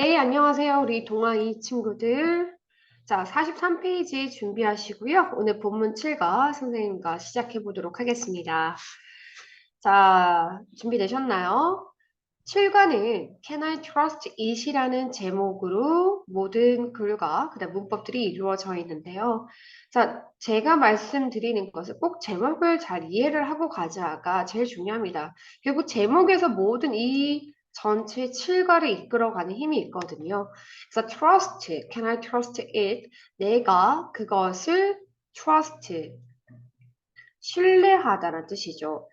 네, 안녕하세요. 우리 동아이 친구들. 자, 43페이지 준비하시고요. 오늘 본문 7과 선생님과 시작해 보도록 하겠습니다. 자, 준비되셨나요? 7과는 Can I trust it이라는 제목으로 모든 글과 그다음 문법들이 이루어져 있는데요. 자, 제가 말씀드리는 것은 꼭 제목을 잘 이해를 하고 가자가 제일 중요합니다. 결국 제목에서 모든 이 전체 7과를 이끌어가는 힘이 있거든요. 그래서 trust, can I trust it? 내가 그것을 trust, 신뢰하다는 뜻이죠.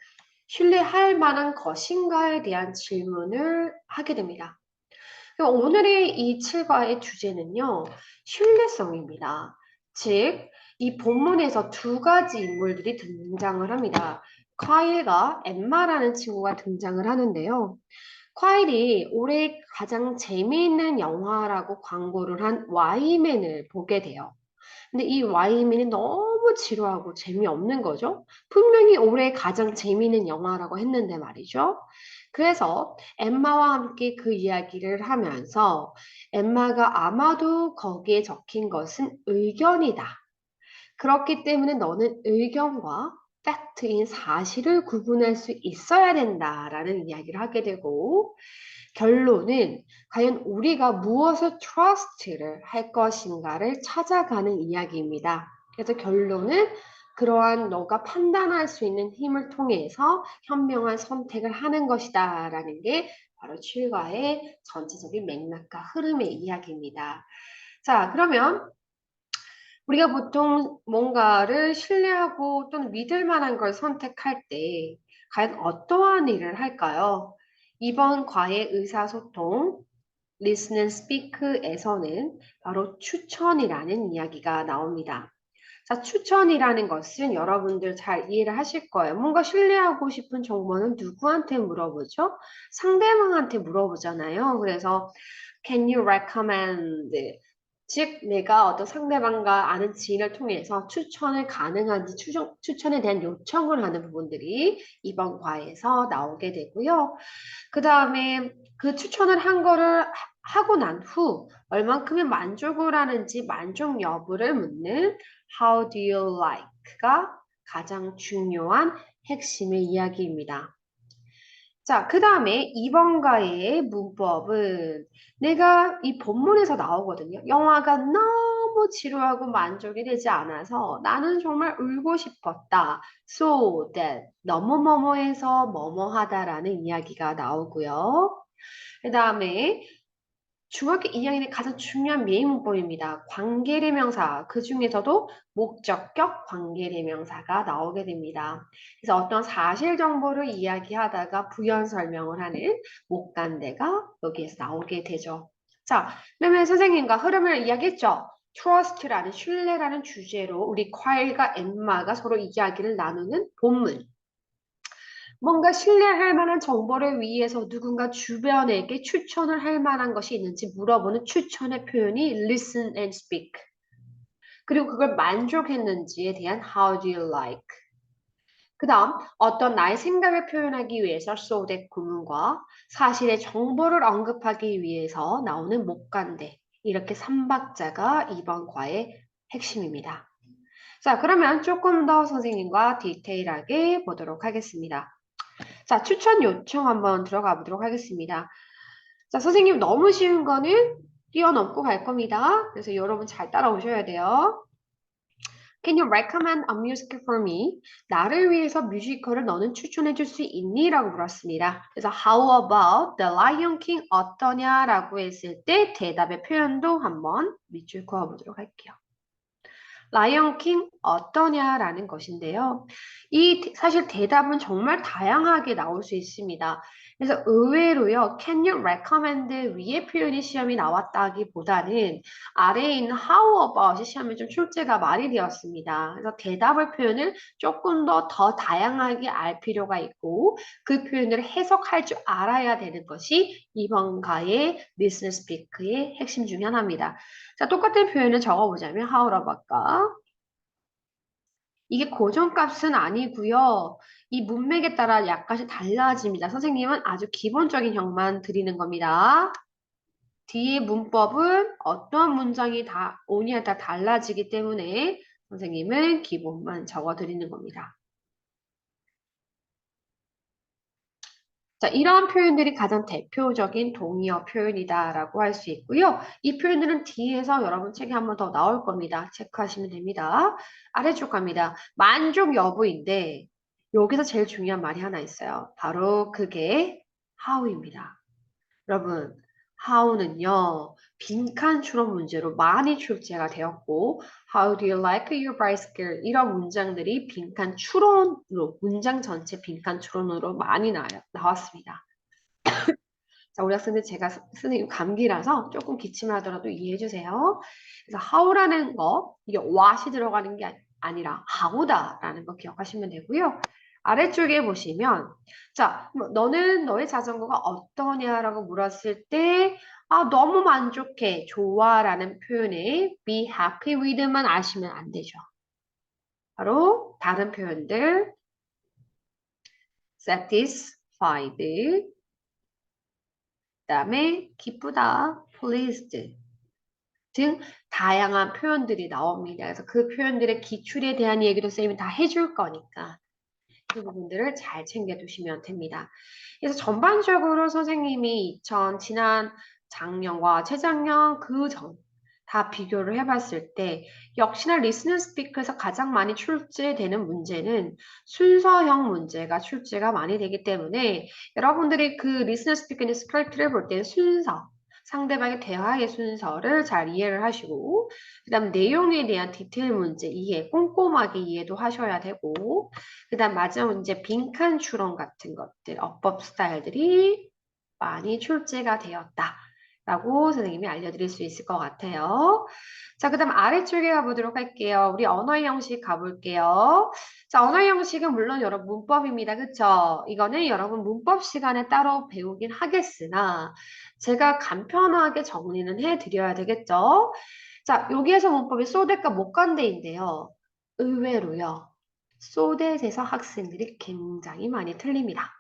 신뢰할 만한 것인가에 대한 질문을 하게 됩니다. 그럼 오늘의 이 7과의 주제는요, 신뢰성입니다. 즉, 이 본문에서 두 가지 인물들이 등장을 합니다. 콰일과 엠마라는 친구가 등장을 하는데요. 콰일이 올해 가장 재미있는 영화라고 광고를 한 와이맨을 보게 돼요. 근데 이 와이맨이 너무 지루하고 재미없는 거죠. 분명히 올해 가장 재미있는 영화라고 했는데 말이죠. 그래서 엠마와 함께 그 이야기를 하면서 엠마가 아마도 거기에 적힌 것은 의견이다. 그렇기 때문에 너는 의견과 팩트인 사실을 구분할 수 있어야 된다라는 이야기를 하게 되고 결론은 과연 우리가 무엇을 trust를 할 것인가를 찾아가는 이야기입니다. 그래서 결론은 그러한 너가 판단할 수 있는 힘을 통해서 현명한 선택을 하는 것이다 라는 게 바로 출가의 전체적인 맥락과 흐름의 이야기입니다. 자, 그러면 우리가 보통 뭔가를 신뢰하고 또는 믿을 만한 걸 선택할 때 과연 어떠한 일을 할까요? 이번 과의 의사소통, Listen and Speak에서는 바로 추천이라는 이야기가 나옵니다. 자, 추천이라는 것은 여러분들 잘 이해를 하실 거예요. 뭔가 신뢰하고 싶은 정보는 누구한테 물어보죠? 상대방한테 물어보잖아요. 그래서 Can you recommend? 즉, 내가 어떤 상대방과 아는 지인을 통해서 추천을 가능한지 추천에 대한 요청을 하는 부분들이 이번 과에서 나오게 되고요. 그 다음에 그 추천을 한 거를 하고 난 후 얼만큼의 만족을 하는지 만족 여부를 묻는 How do you like가 가장 중요한 핵심의 이야기입니다. 자, 그 다음에 2번가의 문법은 내가 이 본문에서 나오거든요. 영화가 너무 지루하고 만족이 되지 않아서 나는 정말 울고 싶었다. So that 너무너무해서 뭐뭐하다라는 이야기가 나오고요. 그 다음에 중학교 2학년의 가장 중요한 메인 문법입니다. 관계대명사, 그 중에서도 목적격 관계대명사가 나오게 됩니다. 그래서 어떤 사실 정보를 이야기하다가 부연 설명을 하는 목간대가 여기에서 나오게 되죠. 자, 그러면 선생님과 흐름을 이야기했죠. trust라는 신뢰라는 주제로 우리 콰일과 엠마가 서로 이야기를 나누는 본문. 뭔가 신뢰할 만한 정보를 위해서 누군가 주변에게 추천을 할 만한 것이 있는지 물어보는 추천의 표현이 listen and speak. 그리고 그걸 만족했는지에 대한 how do you like. 그 다음 어떤 나의 생각을 표현하기 위해서 so that 구문과 사실의 정보를 언급하기 위해서 나오는 목간대. 이렇게 3박자가 이번 과의 핵심입니다. 자, 그러면 조금 더 선생님과 디테일하게 보도록 하겠습니다. 자, 추천 요청 한번 들어가 보도록 하겠습니다. 자, 선생님 너무 쉬운 거는 뛰어넘고 갈 겁니다. 그래서 여러분 잘 따라오셔야 돼요. Can you recommend a musical for me? 나를 위해서 뮤지컬을 너는 추천해 줄 수 있니? 라고 물었습니다. 그래서 How about The Lion King 어떠냐? 라고 했을 때 대답의 표현도 한번 밑줄 그어 보도록 할게요. 라이언 킹 어떠냐라는 것인데요. 사실 대답은 정말 다양하게 나올 수 있습니다. 그래서 의외로요, can you recommend 위에 표현이 시험이 나왔다기보다는 아래에 있는 how about이 시험에 좀 출제가 많이 되었습니다. 그래서 대답의 표현을 조금 더 다양하게 알 필요가 있고 그 표현을 해석할 줄 알아야 되는 것이 이번 가의 Listen Speak의 핵심 중에 하나입니다. 자, 똑같은 표현을 적어보자면 how라고 할까? 이게 고정값은 아니고요. 이 문맥에 따라 약간씩 달라집니다. 선생님은 아주 기본적인 형만 드리는 겁니다. 뒤에 문법은 어떤 문장이 다 오냐에 따라 달라지기 때문에 선생님은 기본만 적어드리는 겁니다. 자, 이러한 표현들이 가장 대표적인 동의어 표현이다라고 할 수 있고요. 이 표현들은 뒤에서 여러분 책에 한 번 더 나올 겁니다. 체크하시면 됩니다. 아래쪽 갑니다. 만족 여부인데 여기서 제일 중요한 말이 하나 있어요. 바로 그게 how입니다. 여러분, how는요, 빈칸 추론 문제로 많이 출제가 되었고, How do you like your bicycle? 이런 문장들이 빈칸 추론으로, 문장 전체 빈칸 추론으로 많이 나왔습니다. 자, 우리 학생들 제가 쓰는 감기라서 조금 기침을 하더라도 이해해 주세요. 그래서 how라는 거, 이게 what이 들어가는 게 아니라 how다라는 거 기억하시면 되고요. 아래쪽에 보시면, 자, 너는 너의 자전거가 어떠냐라고 물었을 때, 아, 너무 만족해, 좋아라는 표현에 be happy with만 아시면 안 되죠. 바로 다른 표현들, satisfied, 그다음에 기쁘다, pleased 등 다양한 표현들이 나옵니다. 그래서 그 표현들의 기출에 대한 얘기도 쌤이 다 해줄 거니까 그 부분들을 잘 챙겨두시면 됩니다. 그래서 전반적으로 선생님이 지난 작년과 재작년 그 전 다 비교를 해봤을 때 역시나 리스닝 스피커에서 가장 많이 출제되는 문제는 순서형 문제가 출제가 많이 되기 때문에 여러분들이 그 리스닝 스피커의 스크립트를 볼 때는 순서 상대방의 대화의 순서를 잘 이해를 하시고 그다음 내용에 대한 디테일 문제 이해 꼼꼼하게 이해도 하셔야 되고 그다음 마지막 문제 빈칸 추론 같은 것들 어법 스타일들이 많이 출제가 되었다라고 선생님이 알려드릴 수 있을 것 같아요. 자, 그다음 아래쪽에 가보도록 할게요. 우리 언어의 형식 가볼게요. 자, 언어의 형식은 물론 여러분 문법입니다. 그쵸? 이거는 여러분 문법 시간에 따로 배우긴 하겠으나 제가 간편하게 정리는 해드려야 되겠죠? 자, 여기에서 문법이 쏘댓과 못간대인데요. 의외로요. 소댓에서 학생들이 굉장히 많이 틀립니다.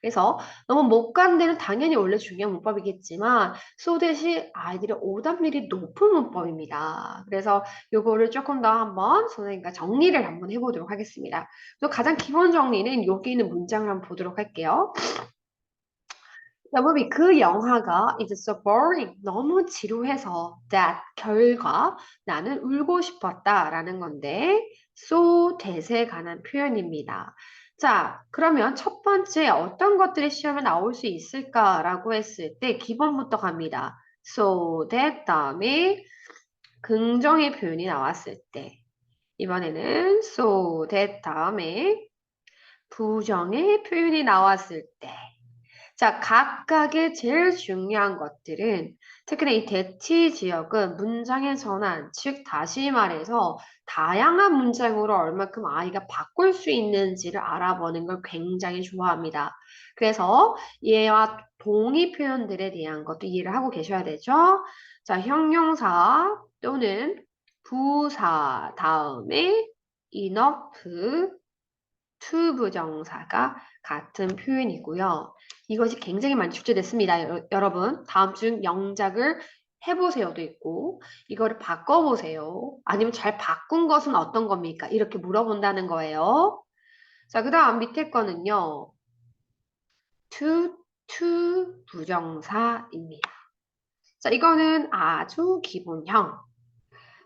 그래서 너무 못 간 데는 당연히 원래 중요한 문법이겠지만 소댓이 아이들의 오답률이 높은 문법입니다. 그래서 요거를 조금 더 한번 선생님과 정리를 한번 해보도록 하겠습니다. 또 가장 기본 정리는 여기 있는 문장을 한번 보도록 할게요. 여보비 그 영화가 is so boring 너무 지루해서 that 결과 나는 울고 싶었다라는 건데 so that에 관한 표현입니다. 자, 그러면 첫 번째 어떤 것들이 시험에 나올 수 있을까라고 했을 때 기본부터 갑니다. so that 다음에 긍정의 표현이 나왔을 때 이번에는 so that 다음에 부정의 표현이 나왔을 때 자, 각각의 제일 중요한 것들은 특히나 이 대치 지역은 문장의 전환, 즉 다시 말해서 다양한 문장으로 얼마큼 아이가 바꿀 수 있는지를 알아보는 걸 굉장히 좋아합니다. 그래서 얘와 동의 표현들에 대한 것도 이해를 하고 계셔야 되죠. 자, 형용사 또는 부사 다음에 enough, to 부정사가 같은 표현이고요. 이것이 굉장히 많이 출제됐습니다. 여러분, 다음 중 영작을 해보세요도 있고, 이거를 바꿔보세요. 아니면 잘 바꾼 것은 어떤 겁니까? 이렇게 물어본다는 거예요. 자, 그 다음 밑에 거는요. to 부정사입니다. 자, 이거는 아주 기본형.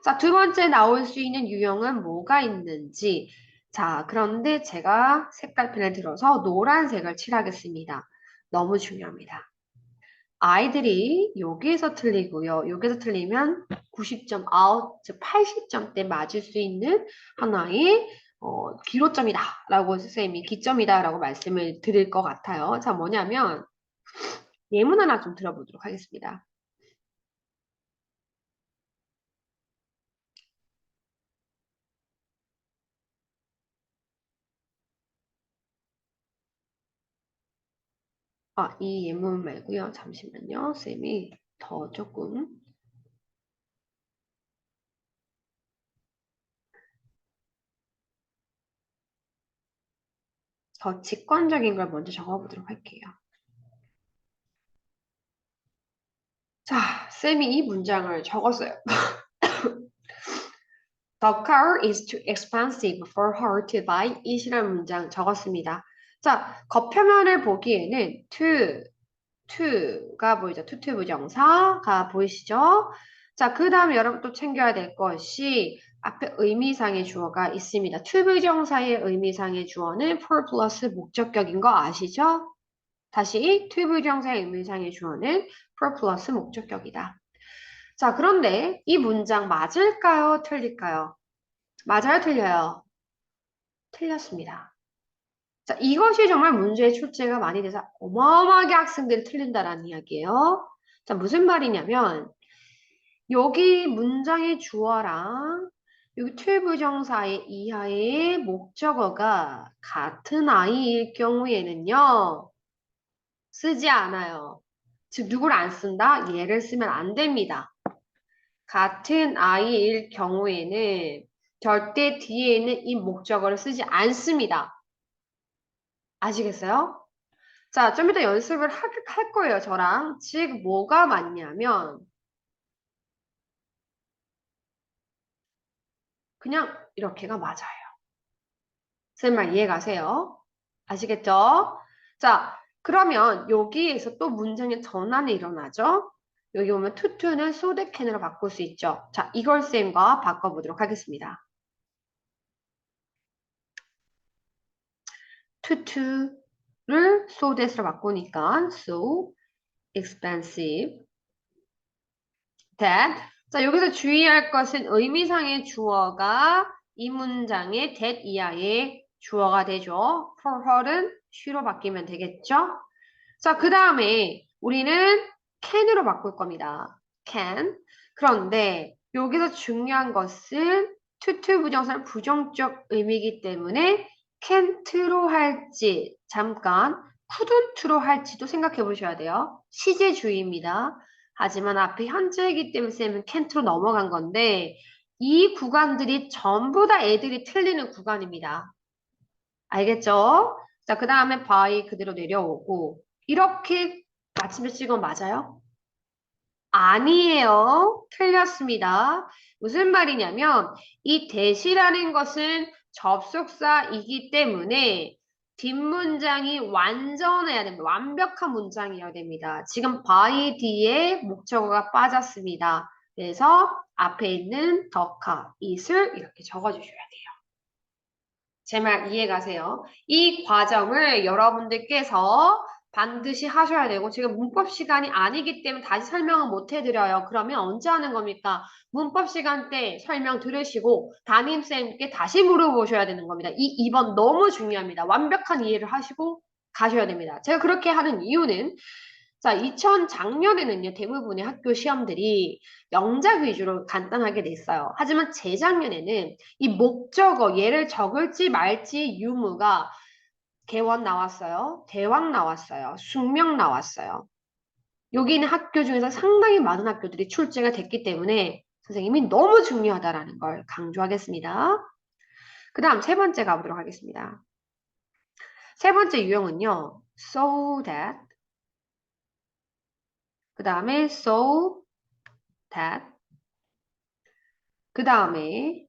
자, 두 번째 나올 수 있는 유형은 뭐가 있는지. 자, 그런데 제가 색깔펜을 들어서 노란색을 칠하겠습니다. 너무 중요합니다. 아이들이 여기에서 틀리고요. 여기서 틀리면 90점 아웃, 즉 80점대 맞을 수 있는 하나의 기로점이다 라고 선생님이 기점이다 라고 말씀을 드릴 것 같아요. 자, 뭐냐면 예문 하나 좀 들어보도록 하겠습니다. 아, 이 예문 말고요. 잠시만요. 쌤이 더 조금 더 직관적인 걸 먼저 적어보도록 할게요. 자, 쌤이 이 문장을 적었어요. The car is too expensive for her to buy it이라는 문장 적었습니다. 자, 겉표면을 보기에는 to가 보이죠? 투투 부정사가 보이시죠? 자, 그 다음에 여러분 또 챙겨야 될 것이 앞에 의미상의 주어가 있습니다. to 부정사의 의미상의 주어는 for 플러스 목적격인 거 아시죠? 다시 to 부정사의 의미상의 주어는 for 플러스 목적격이다. 자, 그런데 이 문장 맞을까요? 틀릴까요? 맞아요? 틀려요? 틀렸습니다. 자, 이것이 정말 문제의 출제가 많이 돼서 어마어마하게 학생들이 틀린다라는 이야기예요. 자, 무슨 말이냐면 여기 문장의 주어랑 여기 투부정사의 이하의 목적어가 같은 아이일 경우에는요. 쓰지 않아요. 즉 누구를 안 쓴다? 얘를 쓰면 안 됩니다. 같은 아이일 경우에는 절대 뒤에 있는 이 목적어를 쓰지 않습니다. 아시겠어요? 자, 좀 이따 연습을 할 거예요, 저랑. 즉, 뭐가 맞냐면, 그냥 이렇게가 맞아요. 쌤 말 이해 가세요? 아시겠죠? 자, 그러면 여기에서 또 문장의 전환이 일어나죠? 여기 보면 투투는 소대캔으로 바꿀 수 있죠? 자, 이걸 쌤과 바꿔보도록 하겠습니다. 투투를 so that으로 바꾸니까 so expensive that. 자, 여기서 주의할 것은 의미상의 주어가 이 문장의 that 이하의 주어가 되죠. for her은 she로 바뀌면 되겠죠? 자, 그 다음에 우리는 can으로 바꿀 겁니다. can. 그런데 여기서 중요한 것은 to 부정사는 부정적 의미이기 때문에 can't로 할지 잠깐 couldn't로 할지도 생각해 보셔야 돼요. 시제주의입니다. 하지만 앞에 현재이기 때문에 쌤은 can't로 넘어간 건데 이 구간들이 전부 다 애들이 틀리는 구간입니다. 알겠죠? 자, 그 다음에 by 그대로 내려오고 이렇게 마침표 찍으면 맞아요? 아니에요. 틀렸습니다. 무슨 말이냐면 이 대시라는 것은 접속사이기 때문에 뒷문장이 완전해야 됩니다. 완벽한 문장이어야 됩니다. 지금 by 뒤에 목적어가 빠졌습니다. 그래서 앞에 있는 더카, it을 이렇게 적어주셔야 돼요. 제 말 이해가세요? 이 과정을 여러분들께서 반드시 하셔야 되고 지금 문법 시간이 아니기 때문에 다시 설명을 못 해드려요. 그러면 언제 하는 겁니까? 문법 시간 때 설명 들으시고 담임쌤께 다시 물어보셔야 되는 겁니다. 이 2번 너무 중요합니다. 완벽한 이해를 하시고 가셔야 됩니다. 제가 그렇게 하는 이유는 자, 2000 작년에는요, 대부분의 학교 시험들이 영작 위주로 간단하게 냈어요. 하지만 재작년에는 이 목적어, 얘를 적을지 말지 유무가 개원 나왔어요. 대왕 나왔어요. 숙명 나왔어요. 여기 있는 학교 중에서 상당히 많은 학교들이 출제가 됐기 때문에 선생님이 너무 중요하다라는 걸 강조하겠습니다. 그 다음 세 번째 가보도록 하겠습니다. 세 번째 유형은요, so that, 그 다음에 so that, 그 다음에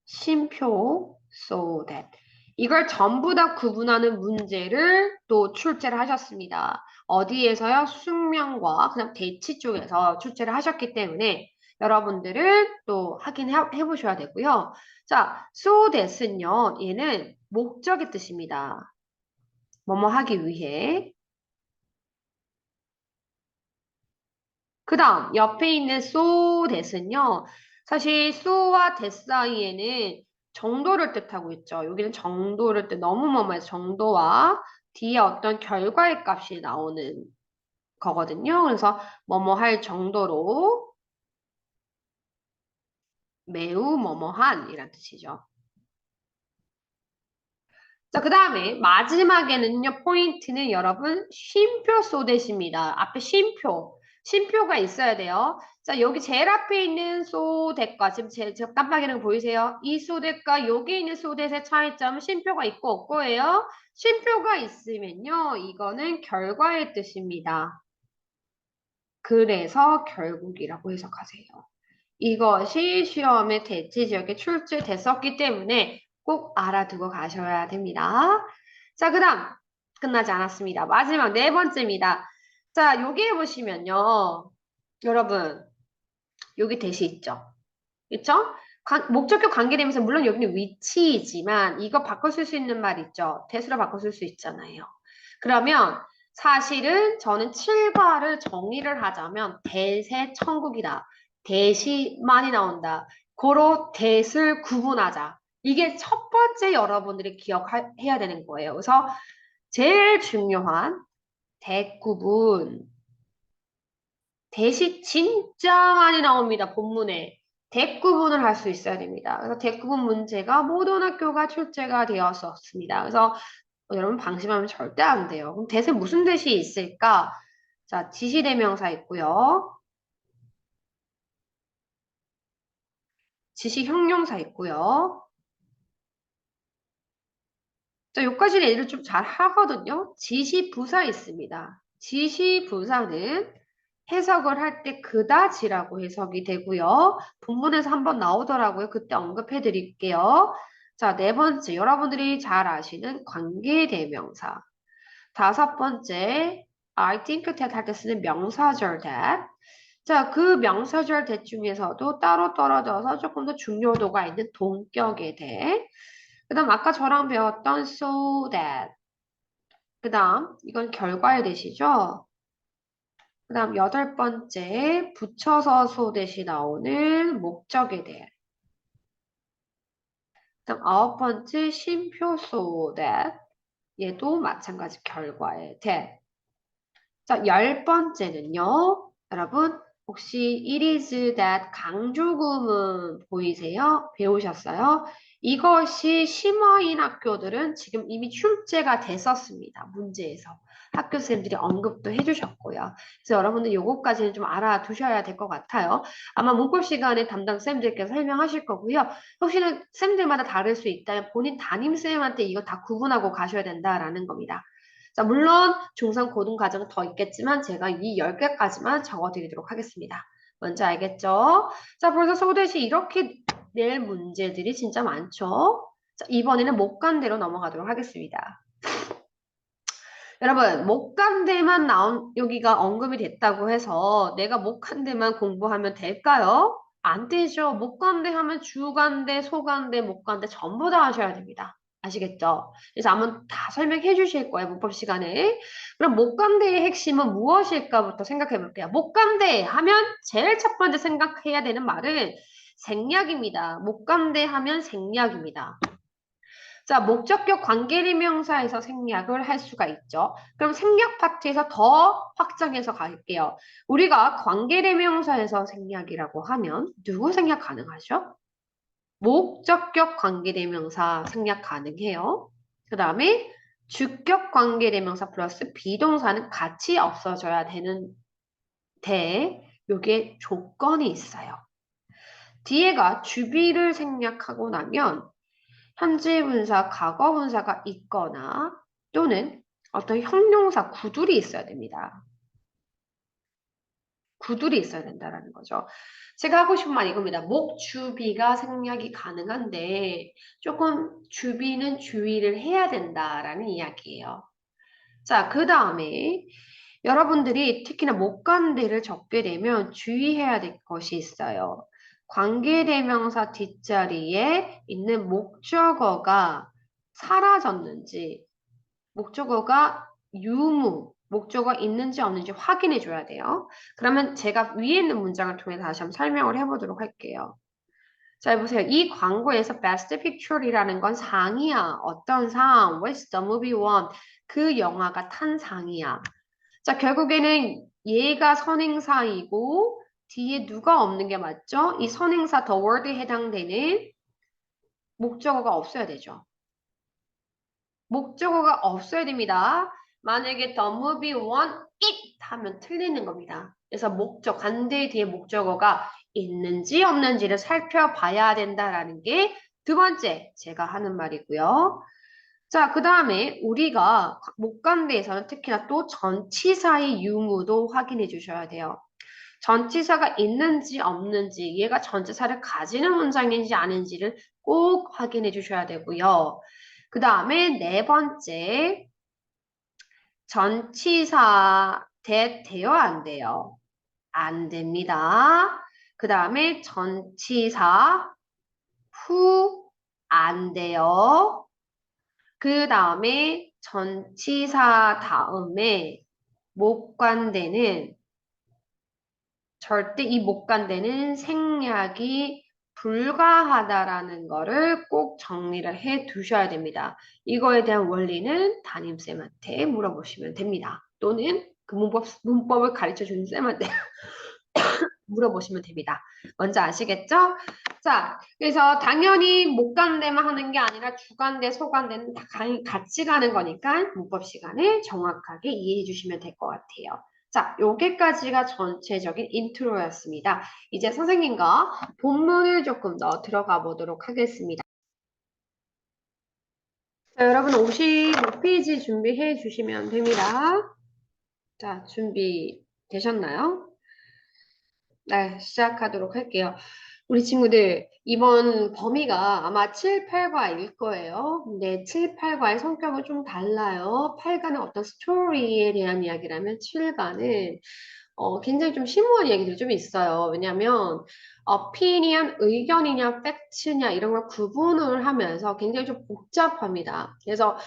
쉼표 so that 이걸 전부 다 구분하는 문제를 또 출제를 하셨습니다. 어디에서요? 숙명과 그다음 대치 쪽에서 출제를 하셨기 때문에 여러분들은 또 확인해 보셔야 되고요. 자, so that은요. 얘는 목적의 뜻입니다. 뭐뭐 하기 위해. 그 다음 옆에 있는 so that은요. 사실 so와 that 사이에는 정도를 뜻하고 있죠. 여기는 정도를 뜻 너무 뭐뭐해서 정도와 뒤에 어떤 결과의 값이 나오는 거거든요. 그래서 뭐뭐 할 정도로 매우 뭐뭐한 이란 뜻이죠. 자, 그 다음에 마지막에는요, 포인트는 여러분, 쉼표 쏘댓입니다. 앞에 쉼표. 쉼표가 있어야 돼요. 자, 여기 제일 앞에 있는 소댓과, 지금 제 깜빡이는 거 보이세요? 이 소댓과 여기 있는 소댓의 차이점은 쉼표가 있고 없고예요. 쉼표가 있으면요, 이거는 결과의 뜻입니다. 그래서 결국이라고 해석하세요. 이것이 시험에 대치 지역에 출제됐었기 때문에 꼭 알아두고 가셔야 됩니다. 자, 그 다음 끝나지 않았습니다. 마지막 네 번째입니다. 자, 여기에 보시면요. 여러분, 여기 대시 있죠? 그쵸? 목적격 관계되면서 물론 여기는 위치이지만 이거 바꿔 쓸 수 있는 말 있죠? 대수로 바꿔 쓸 수 있잖아요. 그러면 사실은 저는 7과를 정의를 하자면 대세 천국이다. 대시 많이 나온다. 고로 대를 구분하자. 이게 첫 번째 여러분들이 기억해야 되는 거예요. 그래서 제일 중요한 대구분. 대시 진짜 많이 나옵니다. 본문에. 대구분을 할 수 있어야 됩니다. 그래서 대구분 문제가 모든 학교가 출제가 되었었습니다. 그래서 여러분 방심하면 절대 안 돼요. 그럼 대세 무슨 대시 있을까? 자, 지시대명사 있고요. 지시형용사 있고요. 자, 여기까지는 애들 좀 잘 하거든요. 지시부사 있습니다. 지시부사는 해석을 할 때 그다지라고 해석이 되고요. 본문에서 한번 나오더라고요. 그때 언급해 드릴게요. 자, 네 번째, 여러분들이 잘 아시는 관계대명사. 다섯 번째, I think that 할 때 쓰는 명사절 that. 자, 그 명사절 that 중에서도 따로 떨어져서 조금 더 중요도가 있는 동격에 대해. 그 다음 아까 저랑 배웠던 so that. 그 다음 이건 결과의 대시죠. 그 다음 여덟 번째 붙여서 so that이 나오는 목적에 대해. 그 다음 아홉 번째 쉼표 so that. 얘도 마찬가지 결과에 대해. 자, 열 번째는요. 여러분 혹시 it is that 강조구문 보이세요? 배우셨어요? 이것이 심화인 학교들은 지금 이미 출제가 됐었습니다. 문제에서. 학교쌤들이 언급도 해주셨고요. 그래서 여러분들 요거까지는 좀 알아두셔야 될 것 같아요. 아마 문법 시간에 담당 쌤들께서 설명하실 거고요. 혹시나 쌤들마다 다를 수 있다면 본인 담임쌤한테 이거 다 구분하고 가셔야 된다라는 겁니다. 자, 물론 중상 고등 과정은 더 있겠지만 제가 이 10개까지만 적어드리도록 하겠습니다. 뭔지 알겠죠? 자, 벌써 소대시 이렇게 낼 문제들이 진짜 많죠? 자, 이번에는 목간대로 넘어가도록 하겠습니다. 여러분, 목간대만 나온 여기가 언급이 됐다고 해서 내가 목간대만 공부하면 될까요? 안 되죠. 목간대 하면 주간대, 소간대, 목간대 전부 다 하셔야 됩니다. 아시겠죠? 그래서 한번 다 설명해 주실 거예요, 문법 시간에. 그럼 목간대의 핵심은 무엇일까부터 생각해 볼게요. 목간대 하면 제일 첫 번째 생각해야 되는 말은 생략입니다. 목간대 하면 생략입니다. 자, 목적격 관계대명사에서 생략을 할 수가 있죠. 그럼 생략 파트에서 더 확장해서 갈게요. 우리가 관계대명사에서 생략이라고 하면 누구 생략 가능하죠? 목적격 관계대명사 생략 가능해요. 그 다음에 주격 관계대명사 플러스 비동사는 같이 없어져야 되는데 요게 조건이 있어요. 뒤에가 주비를 생략하고 나면 현재 분사, 과거 분사가 있거나 또는 어떤 형용사 구둘이 있어야 됩니다. 구둘이 있어야 된다라는 거죠. 제가 하고 싶은 말 이겁니다. 목 주비가 생략이 가능한데 조금 주비는 주의를 해야 된다라는 이야기예요. 자, 그 다음에 여러분들이 특히나 목간대를 적게 되면 주의해야 될 것이 있어요. 관계대명사 뒷자리에 있는 목적어가 사라졌는지, 목적어가 유무, 목적어가 있는지 없는지 확인해 줘야 돼요. 그러면 제가 위에 있는 문장을 통해서 다시 한번 설명을 해보도록 할게요. 자, 보세요. 이 광고에서 Best Picture이라는 건 상이야. 어떤 상? What's the movie won? 그 영화가 탄 상이야. 자, 결국에는 얘가 선행사이고 뒤에 누가 없는 게 맞죠? 이 선행사 the word에 해당되는 목적어가 없어야 되죠. 목적어가 없어야 됩니다. 만약에 the movie won it 하면 틀리는 겁니다. 그래서 관대 뒤에 목적어가 있는지 없는지를 살펴봐야 된다라는 게 두 번째 제가 하는 말이고요. 자, 그 다음에 우리가 목간대에서는 특히나 또 전치사의 유무도 확인해 주셔야 돼요. 전치사가 있는지 없는지, 얘가 전치사를 가지는 문장인지 아닌지를 꼭 확인해 주셔야 되고요. 그 다음에 네 번째, 전치사 돼요, 안 돼요? 안 됩니다. 그 다음에 전치사 후 안 돼요. 그 다음에 전치사 다음에 목관대는 절대 이 목관대는 생략이 불가하다라는 거를 꼭 정리를 해 두셔야 됩니다. 이거에 대한 원리는 담임쌤한테 물어보시면 됩니다. 또는 그 문법을 가르쳐 주는 쌤한테 물어보시면 됩니다. 먼저 아시겠죠? 자, 그래서 당연히 목간대만 하는 게 아니라 주간대, 소간대는 다 같이 가는 거니까 문법 시간에 정확하게 이해해 주시면 될 것 같아요. 자, 여기까지가 전체적인 인트로였습니다. 이제 선생님과 본문을 조금 더 들어가 보도록 하겠습니다. 자, 여러분 55페이지 준비해 주시면 됩니다. 자, 준비 되셨나요? 네, 시작하도록 할게요. 우리 친구들, 이번 범위가 아마 7, 8과일 거예요. 근데 7, 8과의 성격은 좀 달라요. 8과는 어떤 스토리에 대한 이야기라면 7과는 굉장히 좀 심오한 이야기들이 좀 있어요. 왜냐하면 opinion, 의견이냐, 팩트냐 이런 걸 구분을 하면서 굉장히 좀 복잡합니다. 그래서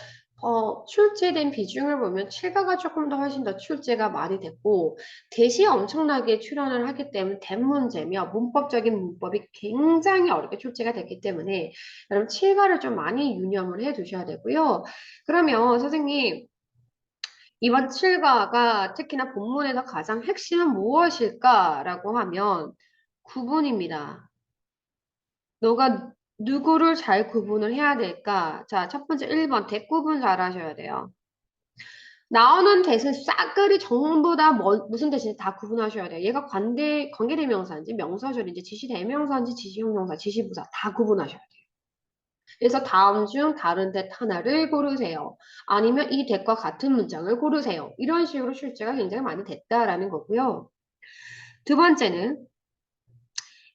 출제된 비중을 보면 7가가 조금 더 훨씬 더 출제가 많이 됐고 대시 엄청나게 출연을 하기 때문에 대문제며 문법적인 문법이 굉장히 어렵게 출제가 됐기 때문에 여러분 7가를 좀 많이 유념을 해 두셔야 되고요. 그러면 선생님 이번 7가가 특히나 본문에서 가장 핵심은 무엇일까라고 하면 구분입니다. 너가 누구를 잘 구분을 해야 될까? 자, 첫 번째 1번 대구분 잘 하셔야 돼요. 나오는 대신 싸그리 전부 다 무슨 대신에 다 구분하셔야 돼요. 얘가 관계대명사인지 명사절인지 지시대명사인지 지시형용사, 지시부사 다 구분하셔야 돼요. 그래서 다음 중 다른 대 하나를 고르세요. 아니면 이 대과 같은 문장을 고르세요. 이런 식으로 출제가 굉장히 많이 됐다라는 거고요. 두 번째는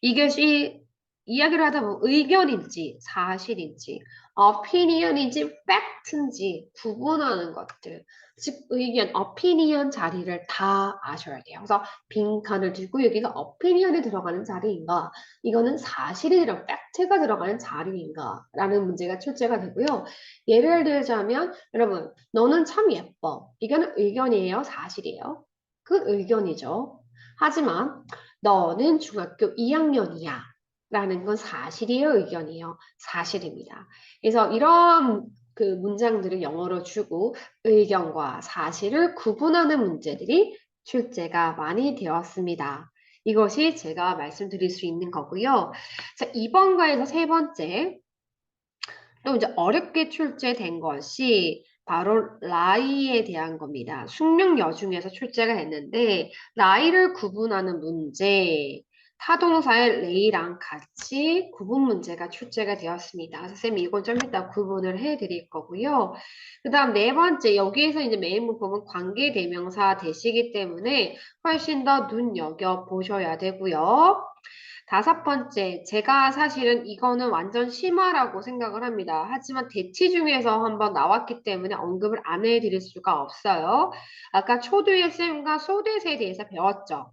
이것이 이야기를 하다 보면 의견인지 사실인지 opinion인지 팩트인지 구분하는 것들 즉 의견, opinion 자리를 다 아셔야 돼요. 그래서 빈칸을 두고 여기가 opinion이 들어가는 자리인가 이거는 사실이 팩트가 들어가는 자리인가 라는 문제가 출제가 되고요. 예를 들자면 여러분 너는 참 예뻐 이거는 의견이에요 사실이에요? 그 의견이죠. 하지만 너는 중학교 2학년이야. 라는 건 사실이에요, 의견이에요. 사실입니다. 그래서 이런 그 문장들을 영어로 주고 의견과 사실을 구분하는 문제들이 출제가 많이 되었습니다. 이것이 제가 말씀드릴 수 있는 거고요. 자, 2번과에서 세 번째, 또 이제 어렵게 출제된 것이 바로 라이에 대한 겁니다. 숙명여 중에서 출제가 됐는데 라이를 구분하는 문제, 타동사의 레이랑 같이 구분 문제가 출제가 되었습니다. 선생님이 이건 좀 이따 구분을 해드릴 거고요. 그 다음 네 번째, 여기에서 이제 메인 문법은 관계대명사 대시기 때문에 훨씬 더 눈여겨 보셔야 되고요. 다섯 번째, 제가 사실은 이거는 완전 심화라고 생각을 합니다. 하지만 대치 중에서 한번 나왔기 때문에 언급을 안 해드릴 수가 없어요. 아까 초두의 셈과 소댓에 대해서 배웠죠.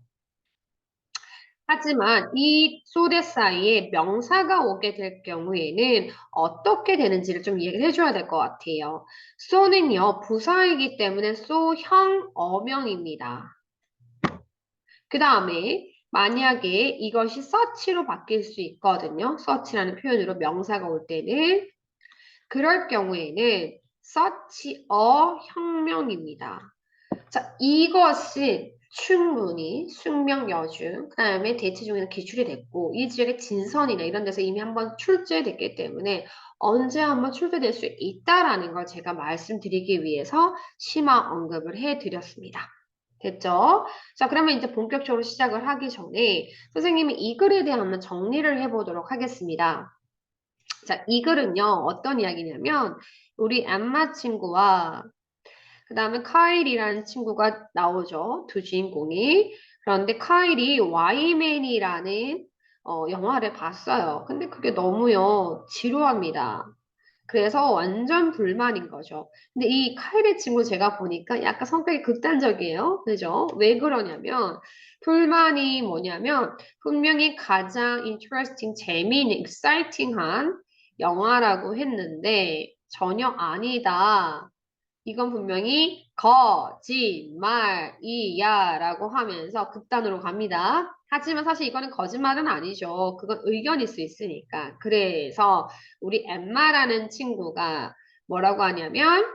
하지만 이 소댓 사이에 명사가 오게 될 경우에는 어떻게 되는지를 좀 얘기를 해줘야 될 것 같아요. 소는요, 부사이기 때문에 소형 어명입니다. 그 다음에 만약에 이것이 서치로 바뀔 수 있거든요. 서치라는 표현으로 명사가 올 때는 그럴 경우에는 서치어 혁명입니다. 자, 이것은 충분히 숙명여중, 그 다음에 대치 중에는 기출이 됐고 이 지역의 진선이나 이런 데서 이미 한번 출제됐기 때문에 언제 한번 출제될 수 있다라는 걸 제가 말씀드리기 위해서 심화 언급을 해드렸습니다. 됐죠? 자, 그러면 이제 본격적으로 시작을 하기 전에 선생님이 이 글에 대해 한번 정리를 해보도록 하겠습니다. 자, 이 글은요, 어떤 이야기냐면, 우리 엠마 친구와 그 다음에 카일이라는 친구가 나오죠. 두 주인공이. 그런데 카일이 와이맨이라는 영화를 봤어요. 근데 그게 너무요 지루합니다. 그래서 완전 불만인 거죠. 근데 이 카일의 친구 제가 보니까 약간 성격이 극단적이에요. 그죠? 왜 그러냐면 불만이 뭐냐면 분명히 가장 interesting, 재미있는, exciting한 영화라고 했는데 전혀 아니다. 이건 분명히 거짓말이야 라고 하면서 극단으로 갑니다. 하지만 사실 이거는 거짓말은 아니죠. 그건 의견일 수 있으니까. 그래서 우리 엠마라는 친구가 뭐라고 하냐면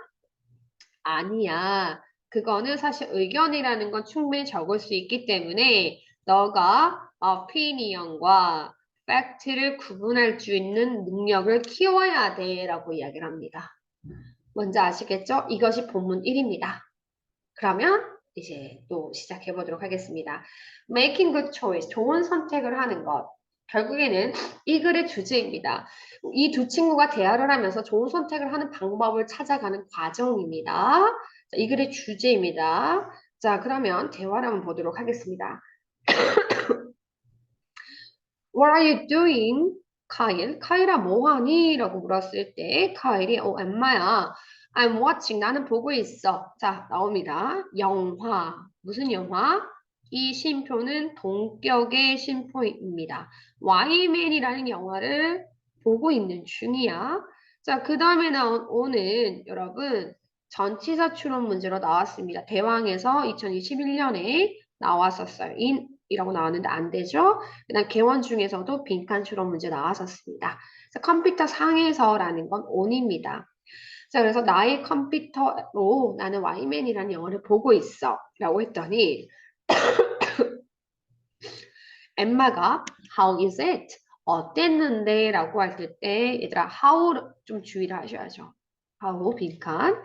아니야. 그거는 사실 의견이라는 건 충분히 적을 수 있기 때문에 너가 opinion과 팩트를 구분할 수 있는 능력을 키워야 돼 라고 이야기를 합니다. 뭔지 아시겠죠? 이것이 본문 1입니다. 그러면 이제 또 시작해 보도록 하겠습니다. Making good choice, 좋은 선택을 하는 것. 결국에는 이 글의 주제입니다. 이 두 친구가 대화를 하면서 좋은 선택을 하는 방법을 찾아가는 과정입니다. 자, 이 글의 주제입니다. 자, 그러면 대화를 한번 보도록 하겠습니다. What are you doing? 카일, 카일아 뭐하니? 라고 물었을 때 카일이 엠마야 I'm watching 나는 보고 있어. 자 나옵니다. 영화 무슨 영화? 이 심표는 동격의 심표입니다. 와이맨이라는 영화를 보고 있는 중이야. 자 그 다음에 나오는 여러분 전치사 추론 문제로 나왔습니다. 대왕에서 2021년에 나왔었어요. 이라고 나왔는데 안 되죠? 그다음 개원 중에서도 빈칸 추론 문제 나왔었습니다. 그래서 컴퓨터 상에서라는 건 on입니다. 자, 그래서 나의 컴퓨터로 나는 와이맨이라는 영화를 보고 있어. 라고 했더니 엠마가 How is it? 어땠는데? 라고 했을 때 얘들아 how 좀 주의를 하셔야죠. how 빈칸.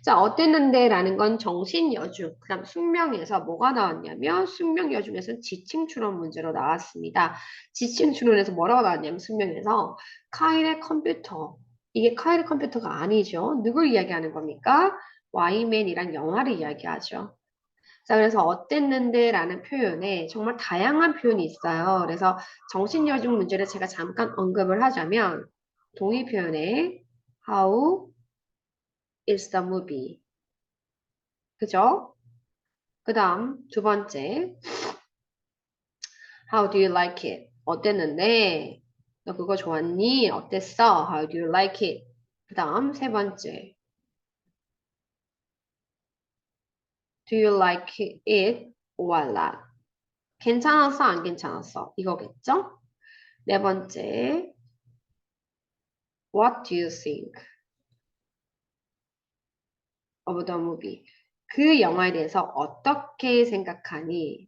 자, 어땠는데? 라는 건 정신여중, 그 다음 숙명에서 뭐가 나왔냐면 숙명여중에서 지칭추론 문제로 나왔습니다. 지칭추론에서 뭐라고 나왔냐면 숙명에서 카일의 컴퓨터, 이게 카일의 컴퓨터가 아니죠. 누굴 이야기하는 겁니까? 와이맨이란 영화를 이야기하죠. 자, 그래서 어땠는데 라는 표현에 정말 다양한 표현이 있어요. 그래서 정신여중 문제를 제가 잠깐 언급을 하자면 동의 표현에 How is the movie? 그죠? 그 다음 두 번째 How do you like it? 어땠는데? 너 그거 좋았니? 어땠어? How do you like it? 그 다음 세 번째 Do you like it or not? 괜찮았어? 안 괜찮았어? 이거겠죠? 네 번째 What do you think of the movie? 그 영화에 대해서 어떻게 생각하니?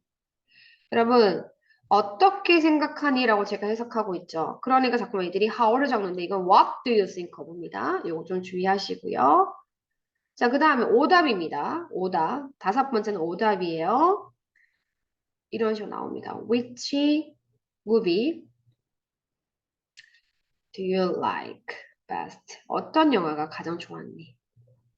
여러분 어떻게 생각하니라고 제가 해석하고 있죠. 그러니까 자꾸만 이들이 how를 적는데 이건 what do you think of입니다. 이거 좀 주의하시고요. 자, 그 다음에 오답입니다. 오답. 다섯 번째는 오답이에요. 이런 식으로 나옵니다. Which movie do you like best? 어떤 영화가 가장 좋았니?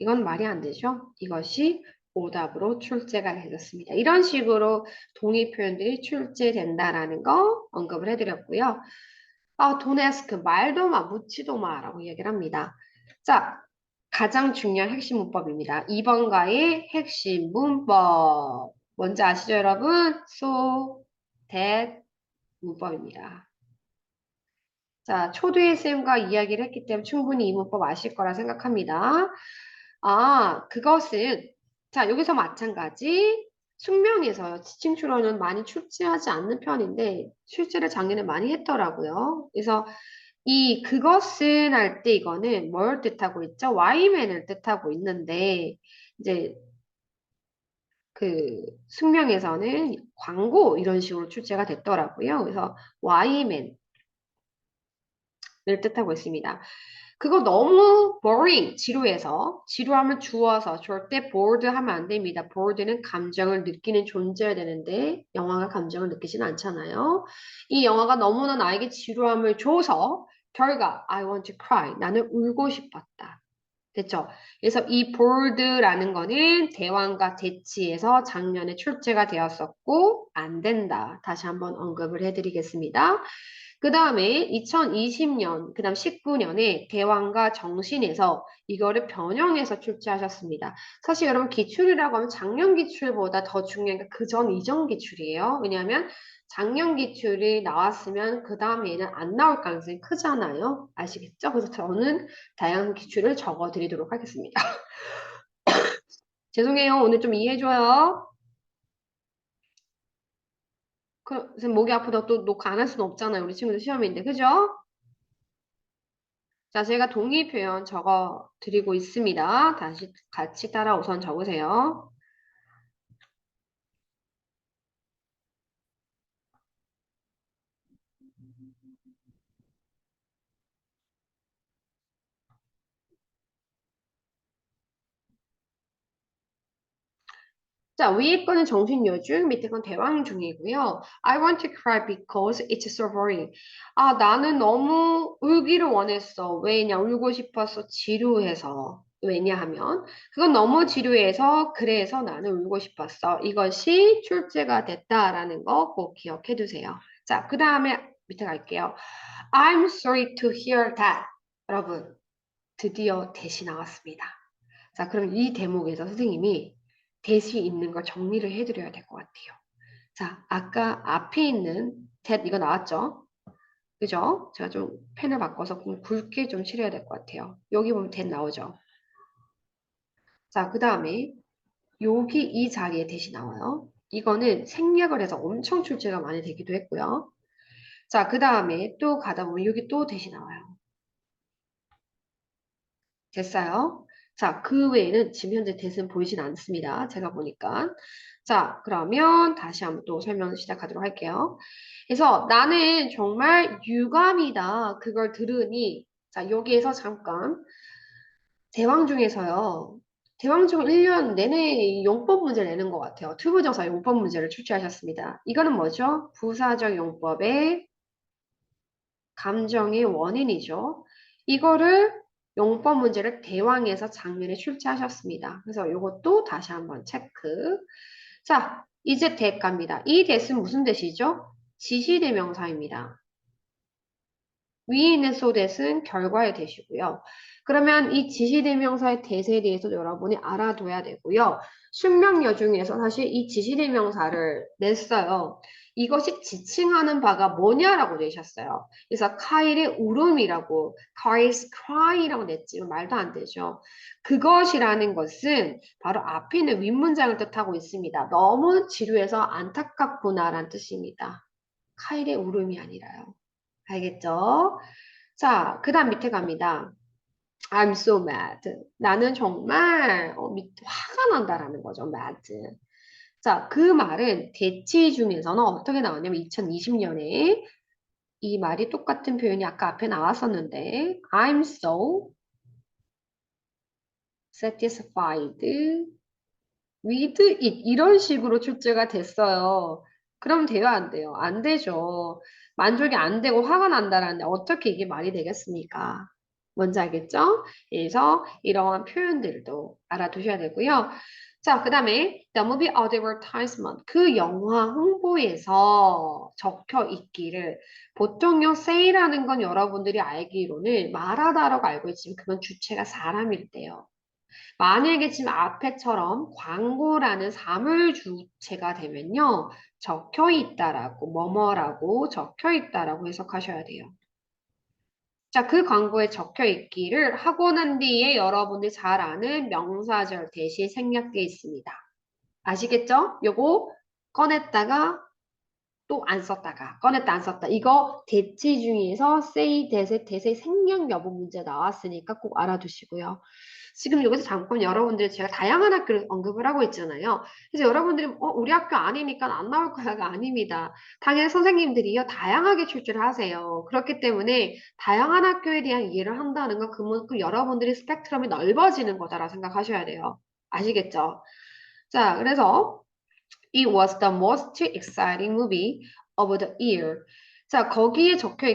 이건 말이 안 되죠. 이것이 오답으로 출제가 되었습니다. 이런 식으로 동의 표현들이 출제된다라는 거 언급을 해드렸고요. don't ask, 말도 마, 묻지도 마라고 얘기를 합니다. 자, 가장 중요한 핵심 문법입니다. 2번가의 핵심 문법. 뭔지 아시죠, 여러분? so, that 문법입니다. 자, 초두의 쌤과 이야기를 했기 때문에 충분히 이 문법 아실 거라 생각합니다. 그것은, 자, 여기서 마찬가지, 숙명에서요. 지칭 추론은 많이 출제하지 않는 편인데, 출제를 작년에 많이 했더라고요. 그래서 그것은 할 때 이거는 뭘 뜻하고 있죠? Y맨을 뜻하고 있는데, 이제 숙명에서는 광고 이런 식으로 출제가 됐더라고요. 그래서 Y맨을 뜻하고 있습니다. 그거 너무 boring, 지루해서 지루하면 주어서 절대 bored 하면 안 됩니다. bored는 감정을 느끼는 존재여야 되는데 영화가 감정을 느끼진 않잖아요. 이 영화가 너무나 나에게 지루함을 줘서 결과 I want to cry, 나는 울고 싶었다. 됐죠? 그래서 이 bored라는 거는 대왕과 대치에서 작년에 출제가 되었었고 안 된다. 다시 한번 언급을 해드리겠습니다. 그 다음에 2020년, 그 다음 19년에 대왕과 정신에서 이거를 변형해서 출제하셨습니다. 사실 여러분 기출이라고 하면 작년 기출보다 더 중요한 게 그 전 이전 기출이에요. 왜냐하면 작년 기출이 나왔으면 그 다음에는 안 나올 가능성이 크잖아요. 아시겠죠? 그래서 저는 다양한 기출을 적어드리도록 하겠습니다. 죄송해요. 오늘 좀 이해해줘요. 선생님 목이 아프다 또 녹화 안 할 수는 없잖아요. 우리 친구들 시험인데. 그죠? 자, 제가 동의 표현 적어 드리고 있습니다. 다시 같이 따라 우선 적으세요. 자, 위에 거는 정신여중, 밑에 건 대왕중이고요. I want to cry because it's so boring. 아, 나는 너무 울기를 원했어. 왜냐, 울고 싶어서 지루해서. 왜냐하면 그건 너무 지루해서 그래서 나는 울고 싶었어. 이것이 출제가 됐다라는 거 꼭 기억해 두세요. 자, 그 다음에 밑에 갈게요. I'm sorry to hear that. 여러분, 드디어 대시 나왔습니다. 자, 그럼 이 대목에서 선생님이 대시 있는 걸 정리를 해드려야 될 것 같아요. 자, 아까 앞에 있는 that 이거 나왔죠? 그죠? 제가 좀 펜을 바꿔서 좀 굵게 좀 칠해야 될 것 같아요. 여기 보면 that 나오죠? 자, 그 다음에 여기 이 자리에 that이 나와요. 이거는 생략을 해서 엄청 출제가 많이 되기도 했고요. 자, 그 다음에 또 가다 보면 여기 또 that이 나와요. 됐어요? 자, 그 외에는 지금 현재 대은 보이진 않습니다. 제가 보니까. 자, 그러면 다시 한번 또 설명 시작하도록 할게요. 그래서 나는 정말 유감이다. 그걸 들으니, 자, 여기에서 잠깐, 대왕 중에서요. 대왕 중 1년 내내 용법 문제를 내는 것 같아요. 투부정사 용법 문제를 출제하셨습니다. 이거는 뭐죠? 부사적 용법의 감정의 원인이죠. 이거를 용법 문제를 대왕에서 작년에 출제하셨습니다. 그래서 이것도 다시 한번 체크. 자, 이제 대갑니다. 이 대는 무슨 대시죠? 지시대명사입니다. 위에 있는 소댓은 결과의 대시고요. 그러면 이 지시대명사의 대세에 대해서 여러분이 알아둬야 되고요. 숙명여 중에서 사실 이 지시대명사를 냈어요. 이것이 지칭하는 바가 뭐냐라고 내셨어요. 그래서 카일의 울음이라고, Kyl's cry라고 냈지만 말도 안 되죠. 그것이라는 것은 바로 앞에 있는 윗문장을 뜻하고 있습니다. 너무 지루해서 안타깝구나라는 뜻입니다. 카일의 울음이 아니라요. 알겠죠? 자, 그 다음 밑에 갑니다. I'm so mad. 나는 정말 화가 난다라는 거죠. mad. 자, 그 말은 대치 중에서는 어떻게 나오냐면 2020년에 이 말이 똑같은 표현이 아까 앞에 나왔었는데 I'm so satisfied with it 이런 식으로 출제가 됐어요. 그럼 돼요, 안 돼요? 안 되죠. 만족이 안 되고 화가 난다라는데 어떻게 이게 말이 되겠습니까? 뭔지 알겠죠? 그래서 이러한 표현들도 알아두셔야 되고요. 자, 그 다음에 the movie advertisement 그 영화 홍보에서 적혀 있기를 보통요 say라는 건 여러분들이 알기로는 말하다라고 알고 있지만 그건 주체가 사람일 때요. 만약에 지금 앞에처럼 광고라는 사물 주체가 되면요. 적혀 있다라고, 뭐뭐라고 적혀 있다라고 해석하셔야 돼요. 자, 그 광고에 적혀 있기를 하고 난 뒤에 여러분들 잘 아는 명사절 대시에 생략되어 있습니다. 아시겠죠? 요거 꺼냈다가 또 안 썼다가 꺼냈다 안 썼다. 이거 대치 중에서 say, 대세 생략 여부 문제 나왔으니까 꼭 알아두시고요. 지금 여기서 잠깐 여러분들 제가 다양한 학교를 언급을 하고 있잖아요. 그래서 여러분들이 우리 학교 아니니까 안 나올 거야가 아닙니다. 당연히 선생님들이요 다양하게 출제를 하세요. 그렇기 때문에 다양한 학교에 대한 이해를 한다는 건 그만큼 여러분들이 스펙트럼이 넓어지는 거다라고 생각하셔야 돼요. 아시겠죠? 자, 그래서 It was the most exciting movie of the year. 자, 거기에 적혀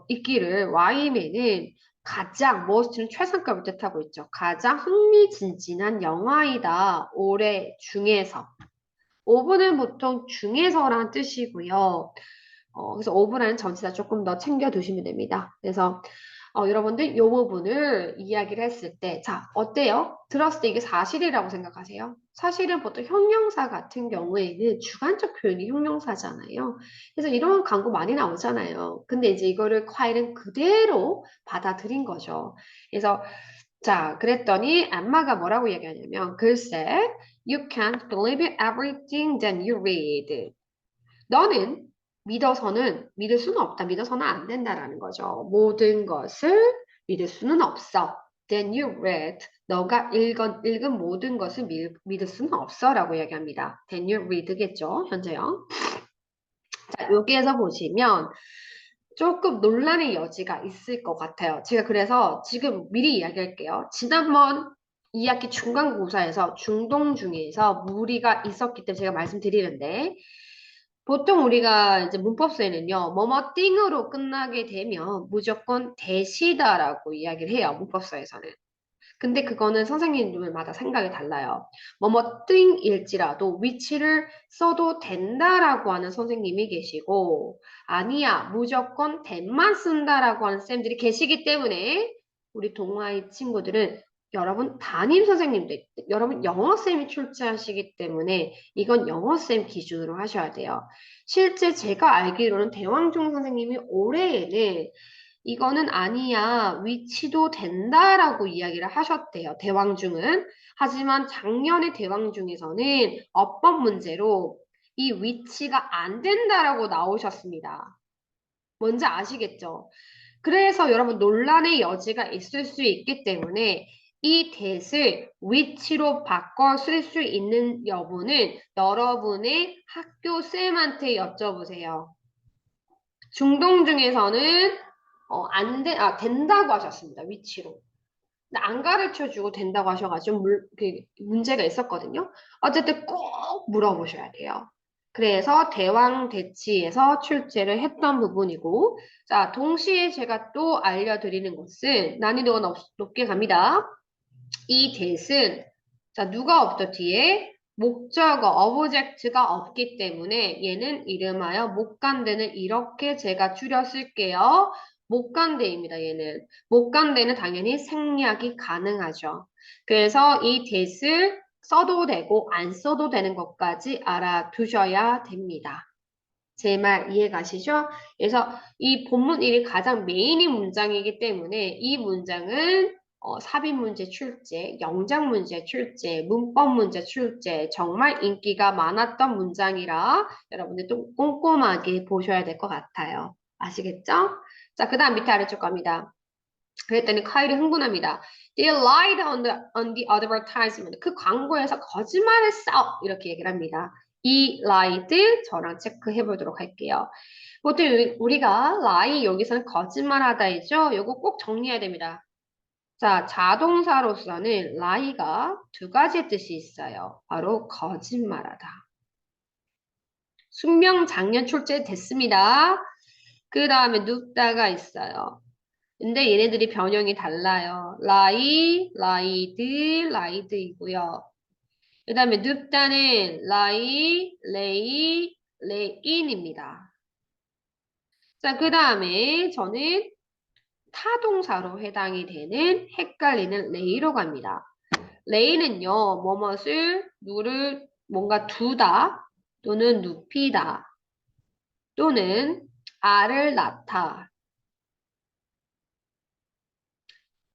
있기를 Y맨은 가장, most는 최상급을 뜻하고 있죠. 가장 흥미진진한 영화이다. 올해 중에서. 오브는 보통 중에서란 뜻이고요. 그래서 오브라는 전치사 조금 더 챙겨 두시면 됩니다. 그래서 여러분들 이 부분을 이야기를 했을 때, 자, 어때요? 들었을 때 이게 사실이라고 생각하세요? 사실은 보통 형용사 같은 경우에는 주관적 표현이 형용사잖아요. 그래서 이런 광고 많이 나오잖아요. 근데 이제 이거를 콰일은 그대로 받아들인 거죠. 그래서 자, 그랬더니 엠마가 뭐라고 얘기하냐면 글쎄, you can't believe everything that you read. 너는 믿을 수는 없다. 믿어서는 안 된다라는 거죠. 모든 것을 믿을 수는 없어. Then you read. 너가 읽은 모든 것을 믿을 수는 없어라고 얘기합니다. Then you read겠죠. 현재형. 자, 여기에서 보시면 조금 논란의 여지가 있을 것 같아요. 제가 그래서 지금 미리 이야기할게요. 지난번 2학기 중간고사에서 중동 중에서 무리가 있었기 때문에 제가 말씀드리는데 보통 우리가 이제 문법서에는요, 뭐뭐 띵으로 끝나게 되면 무조건 대시다라고 이야기를 해요, 문법서에서는. 근데 그거는 선생님들마다 생각이 달라요. 뭐뭐 띵일지라도 위치를 써도 된다라고 하는 선생님이 계시고, 아니야, 무조건 된만 쓴다라고 하는 쌤들이 계시기 때문에 우리 동아이 친구들은 여러분 담임 선생님들, 여러분 영어쌤이 출제하시기 때문에 이건 영어쌤 기준으로 하셔야 돼요. 실제 제가 알기로는 대왕중 선생님이 올해에는 이거는 아니야, 위치도 된다라고 이야기를 하셨대요. 대왕중은. 하지만 작년에 대왕중에서는 어법 문제로 이 위치가 안 된다라고 나오셨습니다. 뭔지 아시겠죠? 그래서 여러분 논란의 여지가 있을 수 있기 때문에 이 that을 위치로 바꿔 쓸 수 있는 여부는 여러분의 학교 쌤한테 여쭤보세요. 중동 중에서는 된다고 하셨습니다. 위치로. 근데 안 가르쳐 주고 된다고 하셔가지고 문제가 있었거든요. 어쨌든 꼭 물어보셔야 돼요. 그래서 대왕 대치에서 출제를 했던 부분이고, 자, 동시에 제가 또 알려드리는 것은 난이도가 높게 갑니다. 이 that은 자, 누가 없죠, 뒤에? 목적어, 어브젝트가 없기 때문에 얘는 이름하여 못간대는 이렇게 제가 줄여 쓸게요. 못간대입니다, 얘는. 못간대는 당연히 생략이 가능하죠. 그래서 이 that을 써도 되고 안 써도 되는 것까지 알아두셔야 됩니다. 제 말 이해 가시죠? 그래서 이 본문 1이 가장 메인인 문장이기 때문에 이 문장은 삽입 문제 출제, 영작 문제 출제, 문법 문제 출제 정말 인기가 많았던 문장이라 여러분들 좀 꼼꼼하게 보셔야 될 것 같아요. 아시겠죠? 자, 그 다음 밑에 아래쪽 갑니다. 그랬더니 카일이 흥분합니다. They lied on the advertisement. 그 광고에서 거짓말했어. 이렇게 얘기를 합니다. 이 lied 저랑 체크해 보도록 할게요. 보통 우리가 lie 여기서는 거짓말하다이죠. 이거 꼭 정리해야 됩니다. 자, 자동사로서는 lie가 두 가지 뜻이 있어요. 바로 거짓말하다. 숙명 작년 출제됐습니다. 그 다음에 눕다가 있어요. 근데 얘네들이 변형이 달라요. 라이, 라이드, 라이드이고요. 그 다음에 눕다는 라이, 레이, 레인입니다. 자, 그 다음에 저는 타동사로 해당이 되는 헷갈리는 레이로 갑니다. 레이는요, 누를 뭔가 두다 또는 눕히다 또는 알을 낳다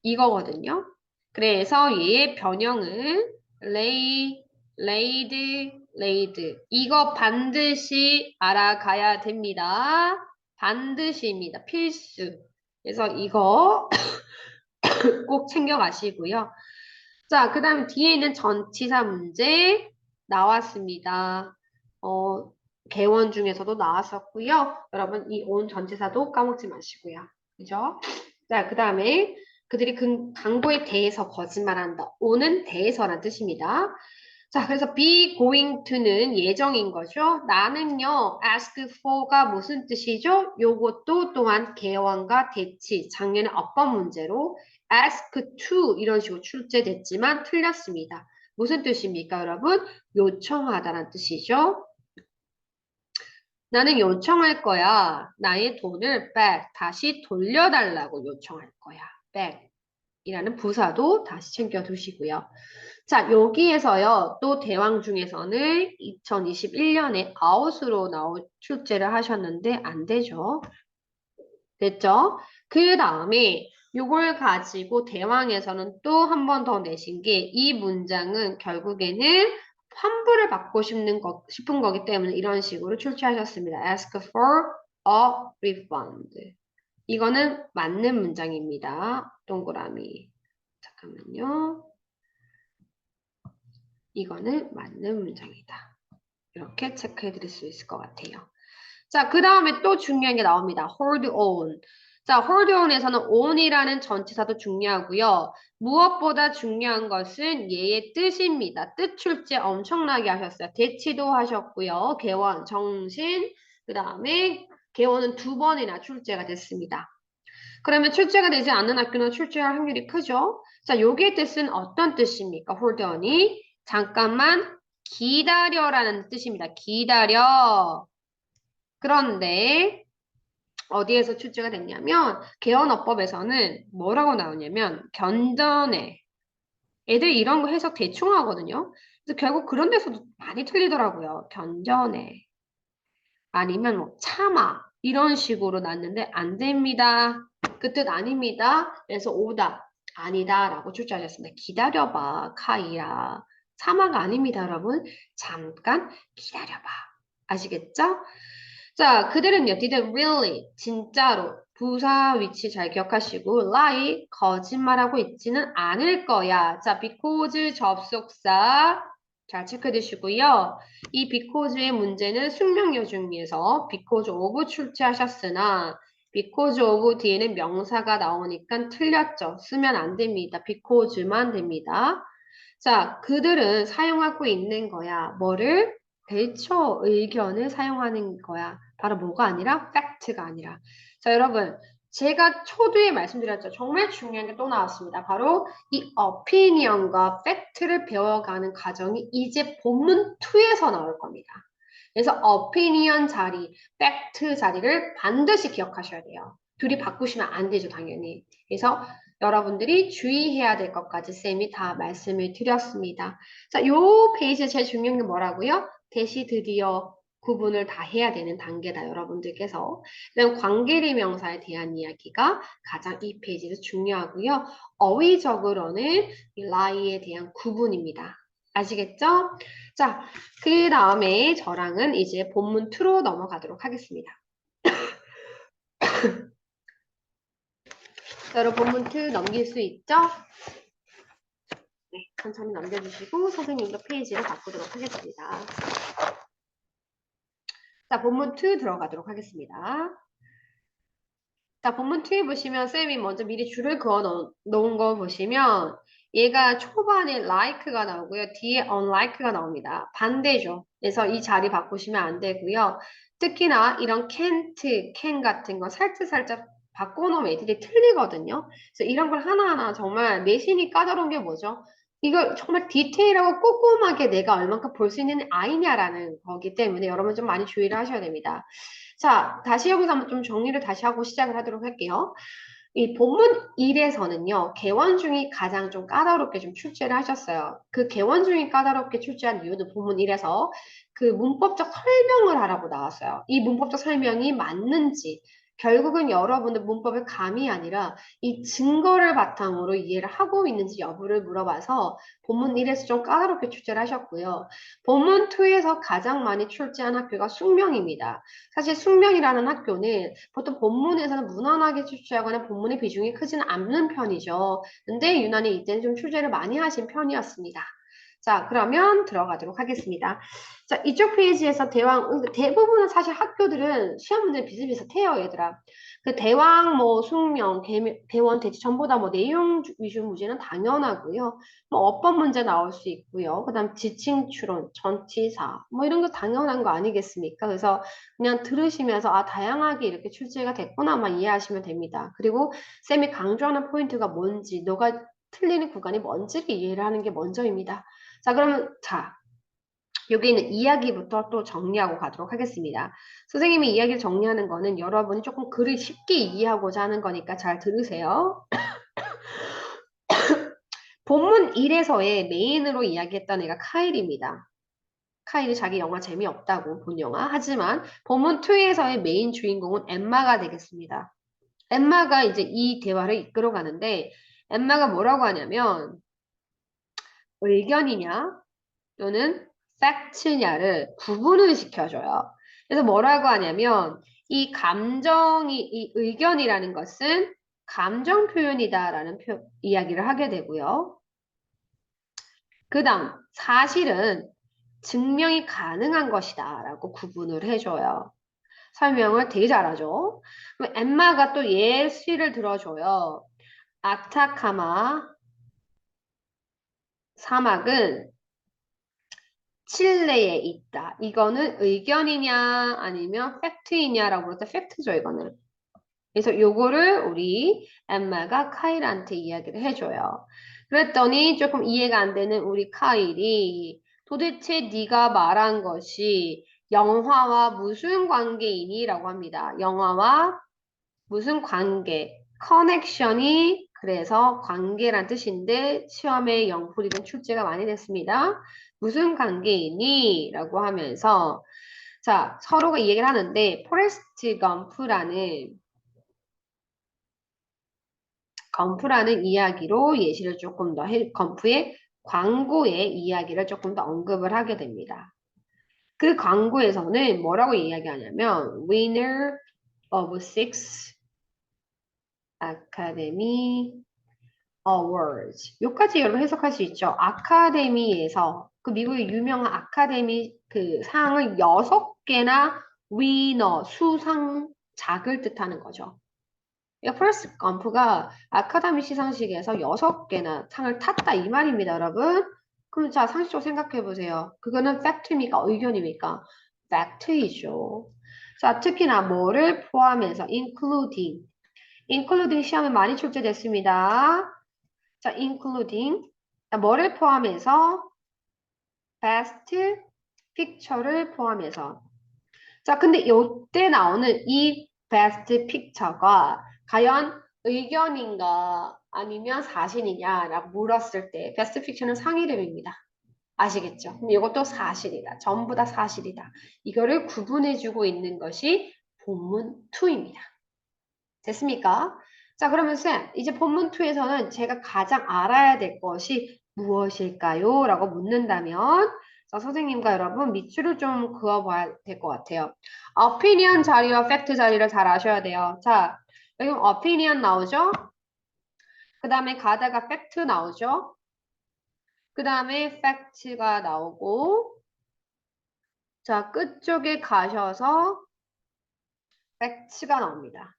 이거거든요. 그래서 얘의 변형은 lay, laid, laid. 이거 반드시 알아가야 됩니다. 반드시입니다. 필수. 그래서 이거 꼭 챙겨가시고요. 자, 그 다음 뒤에 있는 전치사 문제 나왔습니다. 개원 중에서도 나왔었고요. 여러분 이 온 전치사도 까먹지 마시고요. 그죠? 자, 그 다음에 그들이 광고에 대해서 거짓말한다. 오는 대해서란 뜻입니다. 자, 그래서 be going to는 예정인 거죠. 나는요, ask for가 무슨 뜻이죠? 요것도 또한 개원과 대치, 작년에 어법 문제로 ask to 이런 식으로 출제됐지만 틀렸습니다. 무슨 뜻입니까, 여러분? 요청하다란 뜻이죠. 나는 요청할 거야. 나의 돈을 back, 다시 돌려달라고 요청할 거야. back 이라는 부사도 다시 챙겨두시고요. 자, 여기에서요, 또 대왕 중에서는 2021년에 아웃으로 출제를 하셨는데 안 되죠. 됐죠? 그 다음에 요걸 가지고 대왕에서는 또 한 번 더 내신 게 이 문장은 결국에는 환불을 받고 싶은 거기 때문에 이런 식으로 출제하셨습니다. Ask for a refund. 이거는 맞는 문장입니다. 동그라미. 잠깐만요. 이거는 맞는 문장이다. 이렇게 체크해 드릴 수 있을 것 같아요. 자, 그 다음에 또 중요한 게 나옵니다. hold on. 자, hold on에서는 on이라는 전치사도 중요하고요. 무엇보다 중요한 것은 얘의 뜻입니다. 뜻 출제 엄청나게 하셨어요. 대치도 하셨고요. 개원, 정신, 그 다음에 개원은 2번이나 출제가 됐습니다. 그러면 출제가 되지 않는 학교는 출제할 확률이 크죠. 자, 요게 뜻은 어떤 뜻입니까? hold on이 잠깐만 기다려라는 뜻입니다. 기다려. 그런데 어디에서 출제가 됐냐면 개헌어법에서는 뭐라고 나오냐면 견전에 애들이 이런 거 해석 대충 하거든요. 그래서 결국 그런 데서도 많이 틀리더라고요. 견전에 아니면 뭐 참아 이런 식으로 났는데 안 됩니다. 그 뜻 아닙니다. 그래서 오다 아니다라고 출제하셨습니다. 기다려봐 카이야. 참아가 아닙니다, 여러분. 잠깐 기다려봐. 아시겠죠? 자, 그들은요, didn't really, 진짜로, 부사 위치 잘 기억하시고, lie, 거짓말하고 있지는 않을 거야. 자, because 접속사 잘 체크해 두시고요. 이 because의 문제는 숙명여 중에서 because of 출제하셨으나, because of 뒤에는 명사가 나오니까 틀렸죠. 쓰면 안 됩니다. because만 됩니다. 자, 그들은 사용하고 있는 거야. 뭐를? 대처 의견을 사용하는 거야. 바로 뭐가 아니라 팩트가 아니라. 자, 여러분. 제가 초두에 말씀드렸죠. 정말 중요한 게 또 나왔습니다. 바로 이 opinion과 팩트를 배워가는 과정이 이제 본문 2에서 나올 겁니다. 그래서 opinion 자리, 팩트 자리를 반드시 기억하셔야 돼요. 둘이 바꾸시면 안 되죠, 당연히. 그래서 여러분들이 주의해야 될 것까지 쌤이 다 말씀을 드렸습니다. 자, 요 페이지에 제일 중요한 게 뭐라고요? 대시 드디어 구분을 다 해야 되는 단계다, 여러분들께서. 그다음 관계리 명사에 대한 이야기가 가장 이 페이지에서 중요하고요. 어휘적으로는 이 lie에 대한 구분입니다. 아시겠죠? 자, 그 다음에 저랑은 이제 본문 2로 넘어가도록 하겠습니다. 자, 여러분 본문 2 넘길 수 있죠? 네, 천천히 넘겨주시고 선생님도 페이지를 바꾸도록 하겠습니다. 자, 본문 2 들어가도록 하겠습니다. 자, 본문 2에 보시면 쌤이 먼저 미리 줄을 그어 놓은 거 보시면 얘가 초반에 like가 나오고요. 뒤에 unlike가 나옵니다. 반대죠. 그래서 이 자리 바꾸시면 안 되고요. 특히나 이런 can't, can 같은 거 살짝 바꿔놓으면 애들이 틀리거든요. 그래서 이런 걸 하나하나 정말 내신이 까다로운 게 뭐죠? 이걸 정말 디테일하고 꼼꼼하게 내가 얼만큼 볼 수 있는 아이냐라는 거기 때문에 여러분 좀 많이 주의를 하셔야 됩니다. 자, 다시 여기서 한번 좀 정리를 다시 하고 시작을 하도록 할게요. 이 본문 1에서는요, 개원중이 가장 좀 까다롭게 좀 출제를 하셨어요. 그 개원중이 까다롭게 출제한 이유는 본문 1에서 그 문법적 설명을 하라고 나왔어요. 이 문법적 설명이 맞는지, 결국은 여러분들 문법의 감이 아니라 이 증거를 바탕으로 이해를 하고 있는지 여부를 물어봐서 본문 1에서 좀 까다롭게 출제를 하셨고요. 본문 2에서 가장 많이 출제한 학교가 숙명입니다. 사실 숙명이라는 학교는 보통 본문에서는 무난하게 출제하거나 본문의 비중이 크지는 않는 편이죠. 근데 유난히 이때는 좀 출제를 많이 하신 편이었습니다. 자, 그러면 들어가도록 하겠습니다. 자, 이쪽 페이지에서 대왕, 대부분은 사실 학교들은 시험 문제 비슷비슷해요, 얘들아. 그 대왕, 뭐, 숙명, 개원, 대치, 전부 다 뭐, 내용 위주 문제는 당연하고요. 뭐, 어법 문제 나올 수 있고요. 그 다음 지칭 추론, 전치사, 뭐, 이런 거 당연한 거 아니겠습니까? 그래서 그냥 들으시면서, 아, 다양하게 이렇게 출제가 됐구나만 이해하시면 됩니다. 그리고 쌤이 강조하는 포인트가 뭔지, 너가 틀리는 구간이 뭔지를 이해를 하는 게 먼저입니다. 자, 그러면, 자, 여기 있는 이야기부터 또 정리하고 가도록 하겠습니다. 선생님이 이야기를 정리하는 거는 여러분이 조금 글을 쉽게 이해하고자 하는 거니까 잘 들으세요. 본문 1에서의 메인으로 이야기했던 애가 카일입니다. 카일이 자기 영화 재미없다고 본 영화. 하지만 본문 2에서의 메인 주인공은 엠마가 되겠습니다. 엠마가 이제 이 대화를 이끌어 가는데 엠마가 뭐라고 하냐면 의견이냐 또는 팩트냐를 구분을 시켜줘요. 그래서 뭐라고 하냐면 이 감정이 이 의견이라는 것은 감정 표현이다라는 이야기를 하게 되고요. 그 다음 사실은 증명이 가능한 것이다라고 구분을 해줘요. 설명을 되게 잘하죠. 그럼 엠마가 또 예시를 들어줘요. 아타카마 사막은 칠레에 있다. 이거는 의견이냐 아니면 팩트이냐라고 그럴 때 팩트죠, 이거는. 그래서 요거를 우리 엠마가 카일한테 이야기를 해줘요. 그랬더니 조금 이해가 안 되는 우리 카일이 도대체 네가 말한 것이 영화와 무슨 관계이니? 라고 합니다. 영화와 무슨 관계, 커넥션이 그래서 관계란 뜻인데 시험에 영풀이든 출제가 많이 됐습니다. 무슨 관계이니? 라고 하면서 자 서로가 이 얘기를 하는데 포레스트 검프라는 이야기로 예시를 조금 더 검프의 광고의 이야기를 조금 더 언급을 하게 됩니다. 그 광고에서는 뭐라고 이야기하냐면 Winner of Six Academy Awards. 요까지 여러분 해석할 수 있죠. 아카데미에서 그 미국의 유명한 아카데미 그 상을 6개나 위너 수상작을 뜻하는 거죠. 포레스트 검프가 아카데미 시상식에서 6개나 상을 탔다 이 말입니다, 여러분. 그럼 자 상식적으로 생각해 보세요. 그거는 팩트입니까? 의견입니까? 팩트이죠. 자 특히나 뭐를 포함해서 including 시험에 많이 출제됐습니다. 자, including 뭐를 포함해서 best picture를 포함해서 자, 근데 이때 나오는 이 best picture가 과연 의견인가 아니면 사실이냐라고 물었을 때 best picture는 상 이름입니다. 아시겠죠? 그럼 이것도 사실이다. 전부 다 사실이다. 이거를 구분해주고 있는 것이 본문 2입니다. 됐습니까? 자, 그러면 쌤, 이제 본문 2에서는 제가 가장 알아야 될 것이 무엇일까요? 라고 묻는다면, 자, 선생님과 여러분 밑줄을 좀 그어봐야 될 것 같아요. opinion 자리와 fact 자리를 잘 아셔야 돼요. 자, 여기 opinion 나오죠? 그 다음에 가다가 fact 나오죠? 그 다음에 fact가 나오고, 자, 끝쪽에 가셔서 fact가 나옵니다.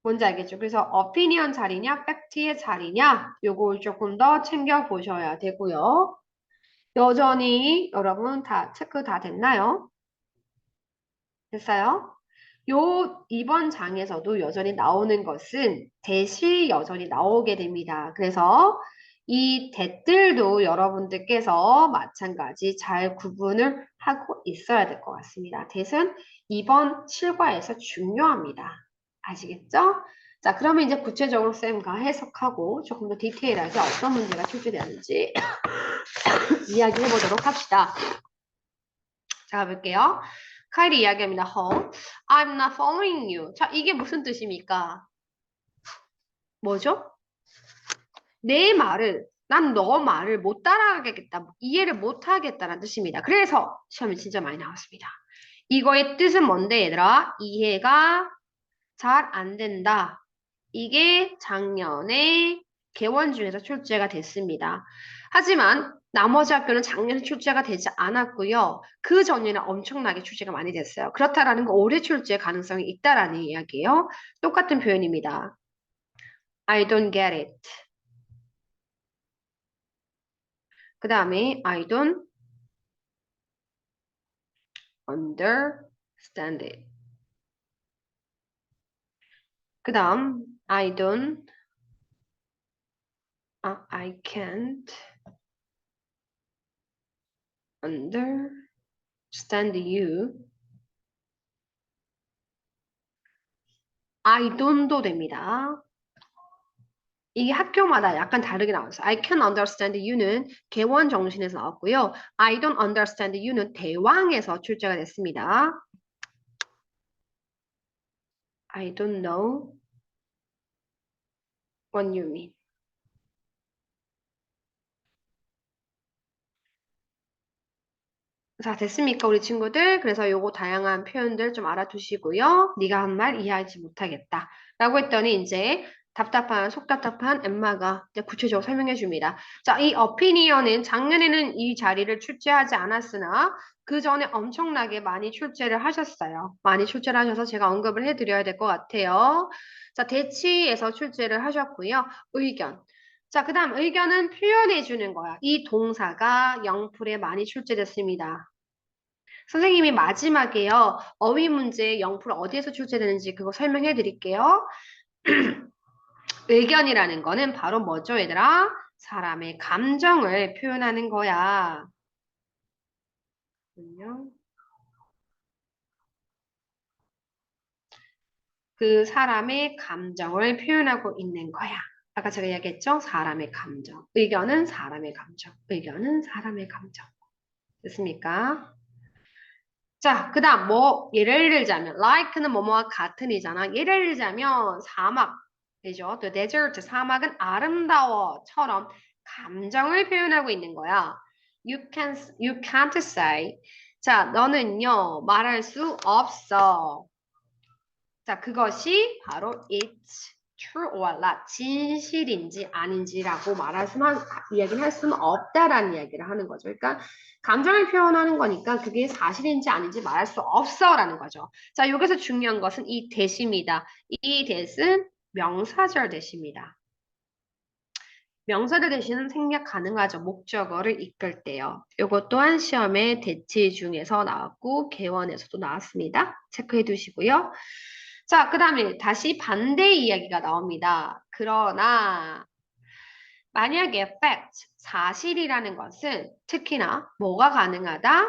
뭔지 알겠죠? 그래서 opinion 자리냐, 팩트의 자리냐, 요걸 조금 더 챙겨보셔야 되고요. 여전히 여러분 다 체크 다 됐나요? 됐어요? 요 이번 장에서도 여전히 나오는 것은 대시 여전히 나오게 됩니다. 그래서 이 대들도 여러분들께서 마찬가지 잘 구분을 하고 있어야 될 것 같습니다. 대은 이번 실과에서 중요합니다. 아시겠죠? 자, 그러면 이제 구체적으로 쌤과 해석하고 조금 더 디테일하게 어떤 문제가 출제되는지 이야기해 보도록 합시다. 자, 가볼게요. 카일이 이야기합니다. Home. I'm not following you. 자, 이게 무슨 뜻입니까? 뭐죠? 난 너 말을 못 따라가겠다, 이해를 못 하겠다는 뜻입니다. 그래서 시험에 진짜 많이 나왔습니다. 이거의 뜻은 뭔데, 얘들아? 이해가 잘 안 된다. 이게 작년에 개원준에서 출제가 됐습니다. 하지만 나머지 학교는 작년에 출제가 되지 않았고요. 그 전에는 엄청나게 출제가 많이 됐어요. 그렇다라는 건 올해 출제 가능성이 있다라는 이야기예요. 똑같은 표현입니다. I don't get it. 그 다음에 I don't understand it. 그 다음 I can't understand you. I don't도 됩니다. 이게 학교마다 약간 다르게 나왔어요. I can understand you는 개원 정신에서 나왔고요. I don't understand you는 대왕에서 출제가 됐습니다. I don't know what you mean. 자, 됐습니까, 우리 친구들? 그래서 요거 다양한 표현들 좀 알아두시고요. 네가 한 말 이해하지 못하겠다. 라고 했더니 이제 속 답답한 엠마가 이제 구체적으로 설명해 줍니다. 자, 이 opinion은 작년에는 이 자리를 출제하지 않았으나 그 전에 엄청나게 많이 출제를 하셨어요. 많이 출제를 하셔서 제가 언급을 해드려야 될 것 같아요. 자, 대치에서 출제를 하셨고요. 의견. 자, 그 다음 의견은 표현해 주는 거야. 이 동사가 영풀에 많이 출제됐습니다. 선생님이 마지막에요. 어휘 문제 영풀 어디에서 출제되는지 그거 설명해 드릴게요. 의견이라는 거는 바로 뭐죠, 얘들아? 사람의 감정을 표현하는 거야. 그 사람의 감정을 표현하고 있는 거야. 아까 제가 이야기했죠? 사람의 감정. 의견은 사람의 감정. 의견은 사람의 감정. 됐습니까? 자, 그 다음 예를 들자면 like는 뭐뭐와 같은이잖아. 예를 들자면 사막, 되죠? The desert, 사막은 아름다워처럼 감정을 표현하고 있는 거야. You can't say. 자, 너는요, 말할 수 없어. 자, 그것이 바로 it's true or not, 진실인지 아닌지라고 이야기를 할 수는 없다라는 이야기를 하는 거죠. 그러니까 감정을 표현하는 거니까 그게 사실인지 아닌지 말할 수 없어라는 거죠. 자, 여기서 중요한 것은 이 대시입니다. 이 대시는 명사절 대시입니다. 명사절 대시는 생략 가능하죠. 목적어를 이끌 때요. 이것 또한 시험에 대치 중에서 나왔고 개원에서도 나왔습니다. 체크해 두시고요. 자, 그 다음에 다시 반대 이야기가 나옵니다. 그러나 만약에 fact, 사실이라는 것은 특히나 뭐가 가능하다?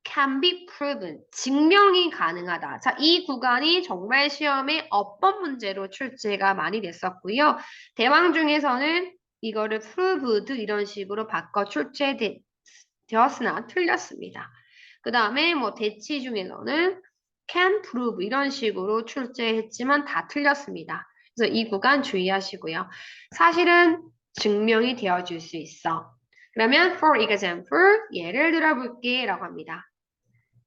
can be proven, 증명이 가능하다. 자, 이 구간이 정말 시험에 어법 문제로 출제가 많이 됐었고요. 대왕 중에서는 이거를 proved 이런 식으로 바꿔 출제되었으나 틀렸습니다. 그 다음에 대치 중에서는 can prove 이런 식으로 출제했지만 다 틀렸습니다. 그래서 이 구간 주의하시고요. 사실은 증명이 되어줄 수 있어. 그러면 for example, 예를 들어볼게 라고 합니다.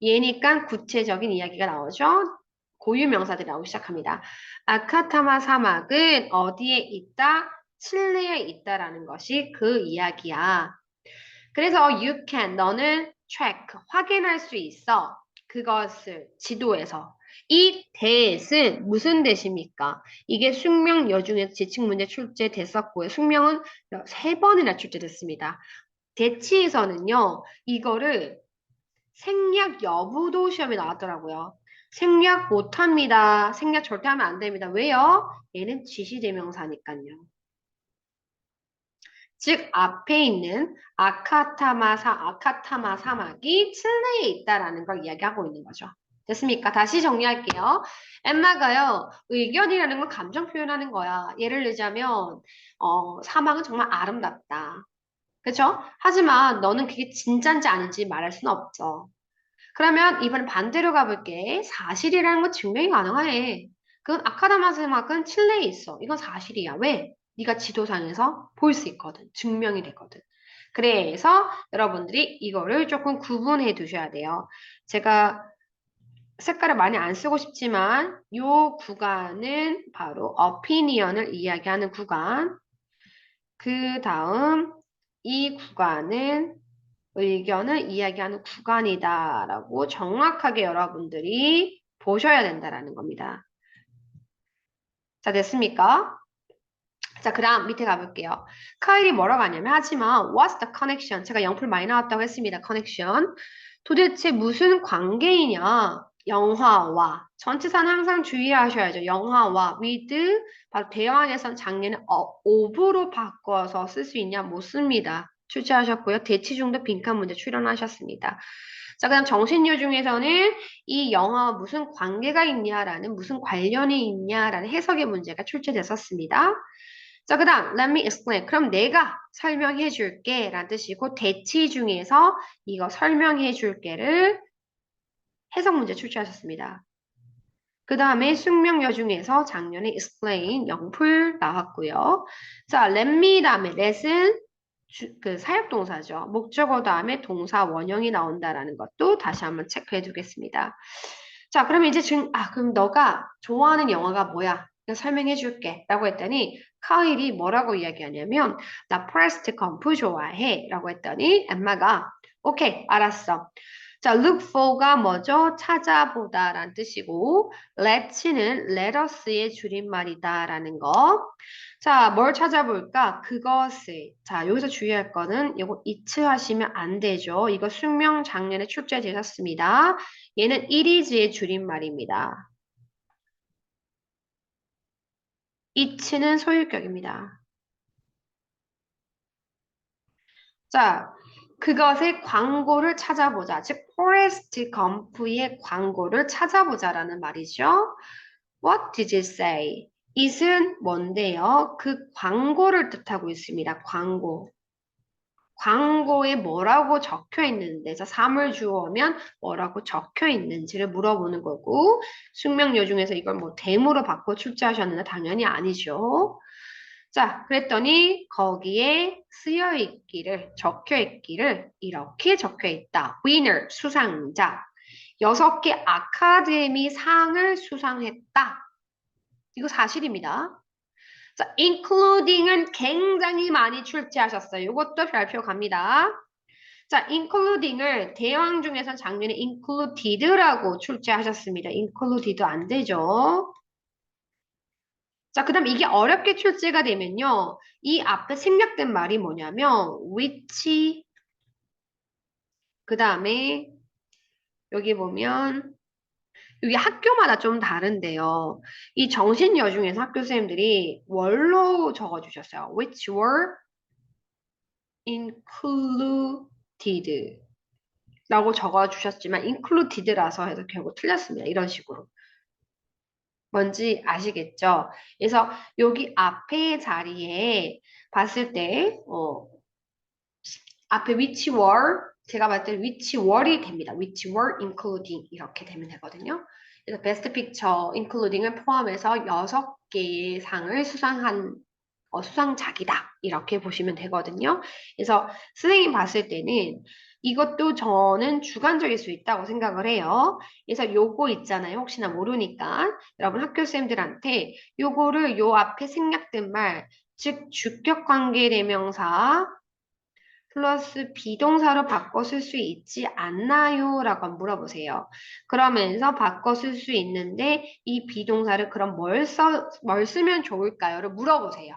얘니까 구체적인 이야기가 나오죠. 고유 명사들이 나오기 시작합니다. 아카타마 사막은 어디에 있다? 칠레에 있다라는 것이 그 이야기야. 그래서 you can, 너는 check, 확인할 수 있어. 그것을 지도에서. 이 대은 무슨 대십니까? 이게 숙명 여중에서 지칭문제 출제됐었고요. 숙명은 3번이나 출제됐습니다. 대치에서는요, 이거를 생략 여부도 시험에 나왔더라고요. 생략 못합니다. 생략 절대 하면 안 됩니다. 왜요? 얘는 지시대명사니까요. 즉 앞에 있는 아카타마 사막이 칠레에 있다라는 걸 이야기하고 있는 거죠. 됐습니까? 다시 정리할게요. 엠마가요, 의견이라는 건 감정 표현하는 거야. 예를 들자면 사막은 정말 아름답다. 그렇죠? 하지만 너는 그게 진짠지 아닌지 말할 수는 없죠. 그러면 이번엔 반대로 가볼게. 사실이라는 건 증명이 가능해. 그건 아카다마스막은 칠레에 있어. 이건 사실이야. 왜? 네가 지도상에서 볼 수 있거든. 증명이 되거든. 그래서 여러분들이 이거를 조금 구분해 두셔야 돼요. 제가 색깔을 많이 안 쓰고 싶지만 이 구간은 바로 opinion을 이야기하는 구간. 그 다음 이 구간은 의견을 이야기하는 구간이다라고 정확하게 여러분들이 보셔야 된다라는 겁니다. 자, 됐습니까? 자, 그 다음 밑에 가볼게요. 카일이 뭐라고 하냐면, 하지만 what's the connection? 제가 영풀 많이 나왔다고 했습니다. connection. 도대체 무슨 관계이냐? 영화와. 전치사는 항상 주의하셔야죠. 영화와 with, 바로 대화에선 장례는 of로 바꿔서 쓸 수 있냐? 못 씁니다. 출제하셨고요. 대치 중도 빈칸 문제 출연하셨습니다. 자, 그다음 정신료 중에서는 이 영화와 무슨 관계가 있냐라는 무슨 관련이 있냐라는 해석의 문제가 출제됐었습니다. 자, 그 다음, let me explain. 그럼 내가 설명해 줄게 라는 뜻이고, 대치 중에서 이거 설명해 줄게를 해석 문제 출제하셨습니다. 그 다음에 숙명여 중에서 작년에 explain 영풀 나왔고요. 자, let me 다음에 let은 그 사역동사죠. 목적어 다음에 동사 원형이 나온다라는 것도 다시 한번 체크해 두겠습니다. 자, 그럼 이제 그럼 너가 좋아하는 영화가 뭐야? 내가 설명해 줄게. 라고 했더니, 카일이 뭐라고 이야기하냐면, 나 프레스트 검프 좋아해. 라고 했더니, 엠마가, 오케이, 알았어. 자, look for가 뭐죠? 찾아보다 라는 뜻이고, let'는 let us의 줄임말이다 라는 거. 자, 뭘 찾아볼까? 그것을. 자, 여기서 주의할 거는 이거 it 하시면 안 되죠. 이거 숙명 작년에 출제되셨습니다. 얘는 it is의 줄임말입니다. it는 소유격입니다. 자, 그것의 광고를 찾아보자. 즉, 포레스트 검프의 광고를 찾아보자라는 말이죠. What did it say? it은 뭔데요? 그 광고를 뜻하고 있습니다. 광고. 광고에 뭐라고 적혀 있는데서 3을 주어오면 뭐라고 적혀 있는지를 물어보는 거고 숙명여 중에서 이걸 뭐 대무로 바꿔 출제하셨는데 당연히 아니죠. 자, 그랬더니 거기에 쓰여 있기를 적혀 있기를 이렇게 적혀 있다. winner 수상자 6개 아카데미 상을 수상했다. 이거 사실입니다. 자, including은 굉장히 많이 출제하셨어요. 이것도 별표 갑니다. 자, including을 대왕 중에서 작년에 included라고 출제하셨습니다. included 안 되죠. 자, 그 다음 이게 어렵게 출제가 되면요. 이 앞에 생략된 말이 뭐냐면 which 그 다음에 여기 보면 여기 학교마다 좀 다른데요. 이 정신여 중에서 학교 선생님들이 뭘로 적어주셨어요. which were included 라고 적어주셨지만 included라서 해서 결국 틀렸습니다. 이런 식으로. 뭔지 아시겠죠? 그래서 여기 앞에 자리에 봤을 때 앞에 which were 제가 봤을 때 which were이 됩니다. which were including 이렇게 되면 되거든요. 그래서 best picture including을 포함해서 6개의 상을 수상한 수상작이다. 이렇게 보시면 되거든요. 그래서 선생님 봤을 때는 이것도 저는 주관적일 수 있다고 생각을 해요. 그래서 요거 있잖아요. 혹시나 모르니까 여러분 학교쌤들한테 요거를 요 앞에 생략된 말, 즉 주격관계대명사 플러스 비동사로 바꿔 쓸 수 있지 않나요? 라고 물어보세요. 그러면서 바꿔 쓸 수 있는데 이 비동사를 그럼 뭘 쓰면 좋을까요?를 물어보세요.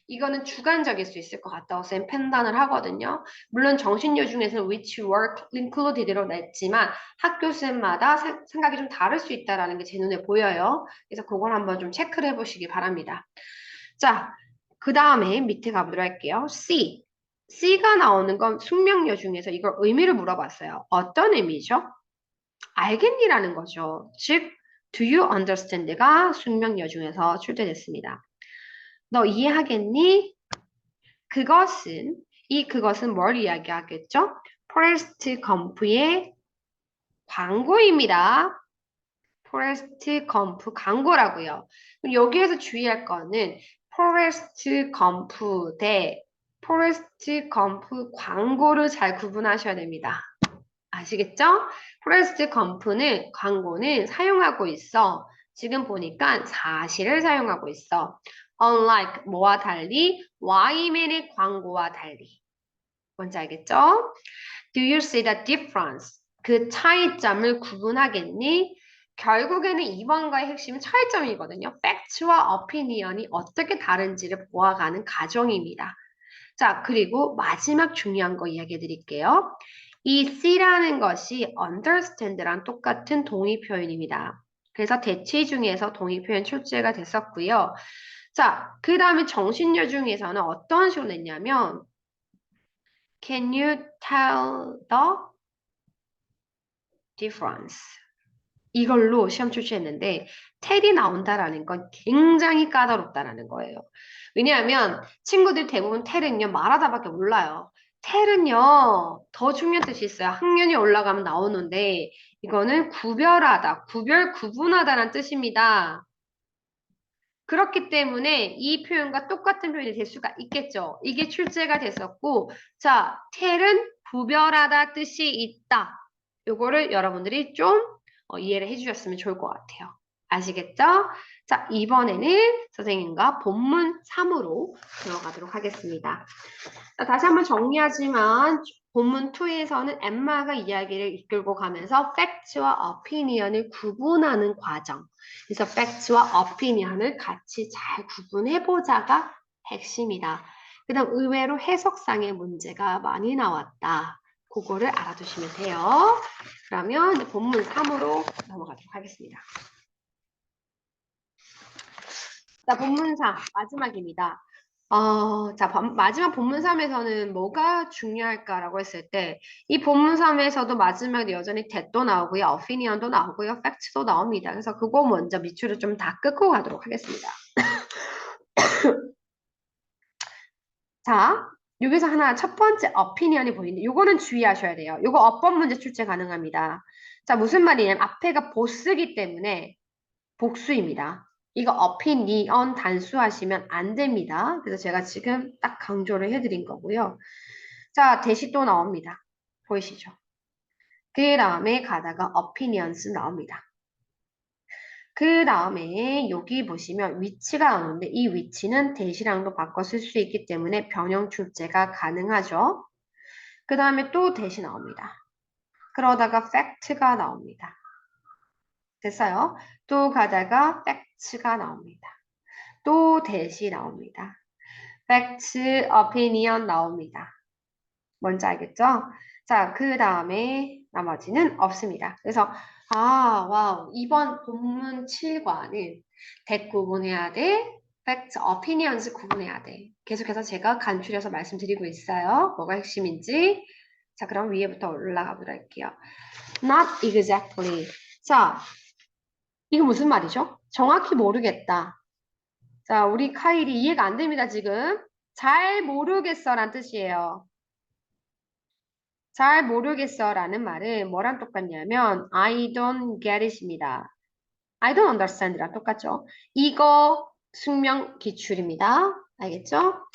이거는 주관적일 수 있을 것 같다고 쌤 판단을 하거든요. 물론 정신료 중에서는 which were included로 냈지만 학교쌤마다 생각이 좀 다를 수 있다는 게 제 눈에 보여요. 그래서 그걸 한번 좀 체크를 해보시기 바랍니다. 자, 그 다음에 밑에 가보도록 할게요. C. C가 나오는 건 숙명여 중에서 이걸 의미를 물어봤어요. 어떤 의미죠? 알겠니라는 거죠. 즉, do you understand가 숙명여 중에서 출제됐습니다. 너 이해하겠니? 그것은 뭘 이야기하겠죠? 포레스트 검프의 광고입니다. 포레스트 검프 광고라고요. 여기에서 주의할 거는 포레스트 검프 대 포레스트 검프 광고를 잘 구분하셔야 됩니다. 아시겠죠? 포레스트 검프는 광고는 사용하고 있어. 지금 보니까 사실을 사용하고 있어. Unlike 뭐와 달리? 와이맨의 광고와 달리. 뭔지 알겠죠? Do you see the difference? 그 차이점을 구분하겠니? 결국에는 2번과의 핵심은 차이점이거든요. 팩트와 opinion이 어떻게 다른지를 보아가는 과정입니다. 자, 그리고 마지막 중요한 거 이야기해 드릴게요. 이 C라는 것이 understand랑 똑같은 동의 표현입니다. 그래서 대치 중에서 동의 표현 출제가 됐었고요. 자, 그 다음에 정신력 중에서는 어떤 식으로 냈냐면 Can you tell the difference? 이걸로 시험 출제했는데 텔이 나온다라는 건 굉장히 까다롭다라는 거예요. 왜냐하면 친구들 대부분 텔은요 말하다밖에 몰라요. 텔은요 더 중요한 뜻이 있어요. 학년이 올라가면 나오는데 이거는 구별하다, 구분하다라는 뜻입니다. 그렇기 때문에 이 표현과 똑같은 표현이 될 수가 있겠죠. 이게 출제가 됐었고, 자, 텔은 구별하다 뜻이 있다. 요거를 여러분들이 좀 이해를 해주셨으면 좋을 것 같아요. 아시겠죠? 자, 이번에는 선생님과 본문 3으로 들어가도록 하겠습니다. 자, 다시 한번 정리하지만 본문 2에서는 엠마가 이야기를 이끌고 가면서 팩트와 opinion을 구분하는 과정. 그래서 팩트와 opinion을 같이 잘 구분해보자가 핵심이다. 그 다음 의외로 해석상의 문제가 많이 나왔다. 그거를 알아두시면 돼요. 그러면 이제 본문 3으로 넘어가도록 하겠습니다. 자, 본문 4 마지막입니다. 자, 마지막 본문 3에서는 뭐가 중요할까라고 했을 때, 이 본문 3에서도 마지막에 여전히 that도 나오고요, opinion도 나오고요, fact도 나옵니다. 그래서 그거 먼저 밑줄을 좀 다 끊고 가도록 하겠습니다. 자, 여기서 하나 첫 번째 opinion이 보이는데, 요거는 주의하셔야 돼요. 요거 어법 문제 출제 가능합니다. 자, 무슨 말이냐면 앞에가 보스기 때문에 복수입니다. 이거 opinion 단수하시면 안 됩니다. 그래서 제가 지금 딱 강조를 해드린 거고요. 자, 대시 또 나옵니다. 보이시죠? 그 다음에 가다가 opinions 나옵니다. 그 다음에 여기 보시면 위치가 나오는데 이 위치는 대시랑도 바꿔 쓸 수 있기 때문에 변형 출제가 가능하죠. 그 다음에 또 대시 나옵니다. 그러다가 fact가 나옵니다. 됐어요? 또 가다가 fact가 나옵니다. 또 대시 나옵니다. fact, opinion 나옵니다. 뭔지 알겠죠? 자, 그 다음에 나머지는 없습니다. 그래서 와우, 이번 본문 7과는 that 구분해야 돼. fact, opinions 구분해야 돼. 계속해서 제가 간추려서 말씀드리고 있어요. 뭐가 핵심인지. 자, 그럼 위에부터 올라가 보도록 할게요. Not exactly. 자, 이거 무슨 말이죠? 정확히 모르겠다. 자, 우리 카일이 이해가 안 됩니다, 지금. 잘 모르겠어 라는 뜻이에요. 잘 모르겠어 라는 말은 뭐랑 똑같냐면 I don't get it입니다. I don't understand랑 똑같죠? 이거 숙명 기출입니다. 알겠죠?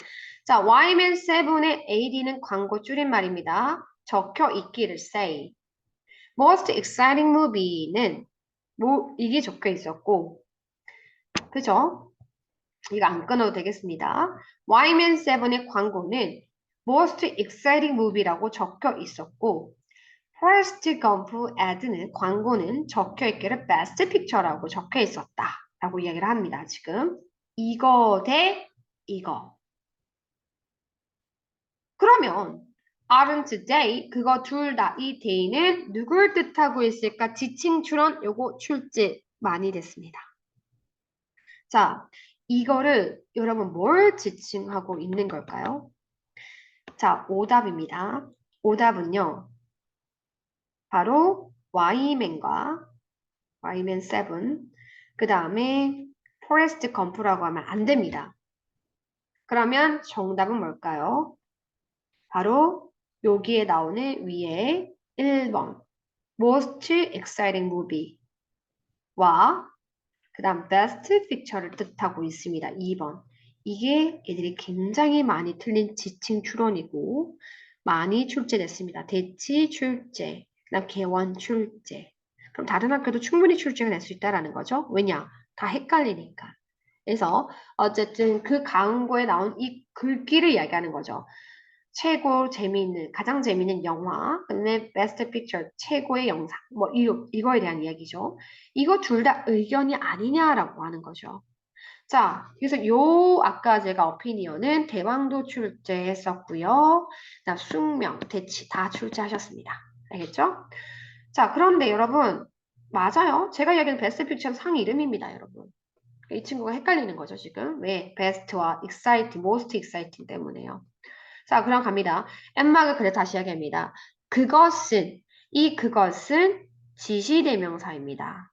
자, Yman 7의 AD는 광고 줄임말입니다. 적혀 있기를 say. Most exciting movie는 이게 적혀 있었고, 그죠? 이거 안 끊어도 되겠습니다. Yman 7의 광고는 Most exciting movie라고 적혀 있었고 Forrest Gump ad는 광고는 적혀 있기를 Best Picture라고 적혀 있었다 라고 이야기를 합니다. 지금 이거 대 이거. 그러면 aren't they 그거 둘 다 이 day는 누굴 뜻하고 있을까? 지칭 출원 요거 출제 많이 됐습니다. 자, 이거를 여러분 뭘 지칭하고 있는 걸까요? 자, 오답입니다. 오답은요. 바로 Yman과 Yman 7, 그 다음에 Forrest Gump라고 하면 안 됩니다. 그러면 정답은 뭘까요? 바로 여기에 나오는 위에 1번 Most Exciting Movie와 그 다음 Best Picture를 뜻하고 있습니다. 2번. 이게 애들이 굉장히 많이 틀린 지칭 추론이고 많이 출제됐습니다. 대치 출제, 그다음 개원 출제. 그럼 다른 학교도 충분히 출제가 될 수 있다라는 거죠. 왜냐? 다 헷갈리니까. 그래서 어쨌든 그 강좌에 나온 이 글귀를 이야기하는 거죠. 가장 재미있는 영화, 그다음에 best picture, 최고의 영상, 뭐 이거에 대한 이야기죠. 이거 둘 다 의견이 아니냐라고 하는 거죠. 자, 그래서 아까 제가 어피니언은 대왕도 출제했었고요. 그다음 숙명, 대치 다 출제하셨습니다. 알겠죠? 자, 그런데 여러분, 맞아요. 제가 이야기하는 베스트 픽처 상 이름입니다, 여러분. 이 친구가 헷갈리는 거죠, 지금. 왜? 베스트와 exciting, most exciting 때문에요. 자, 그럼 갑니다. 엠마가 그래 다시 이야기합니다. 그것은 지시대명사입니다.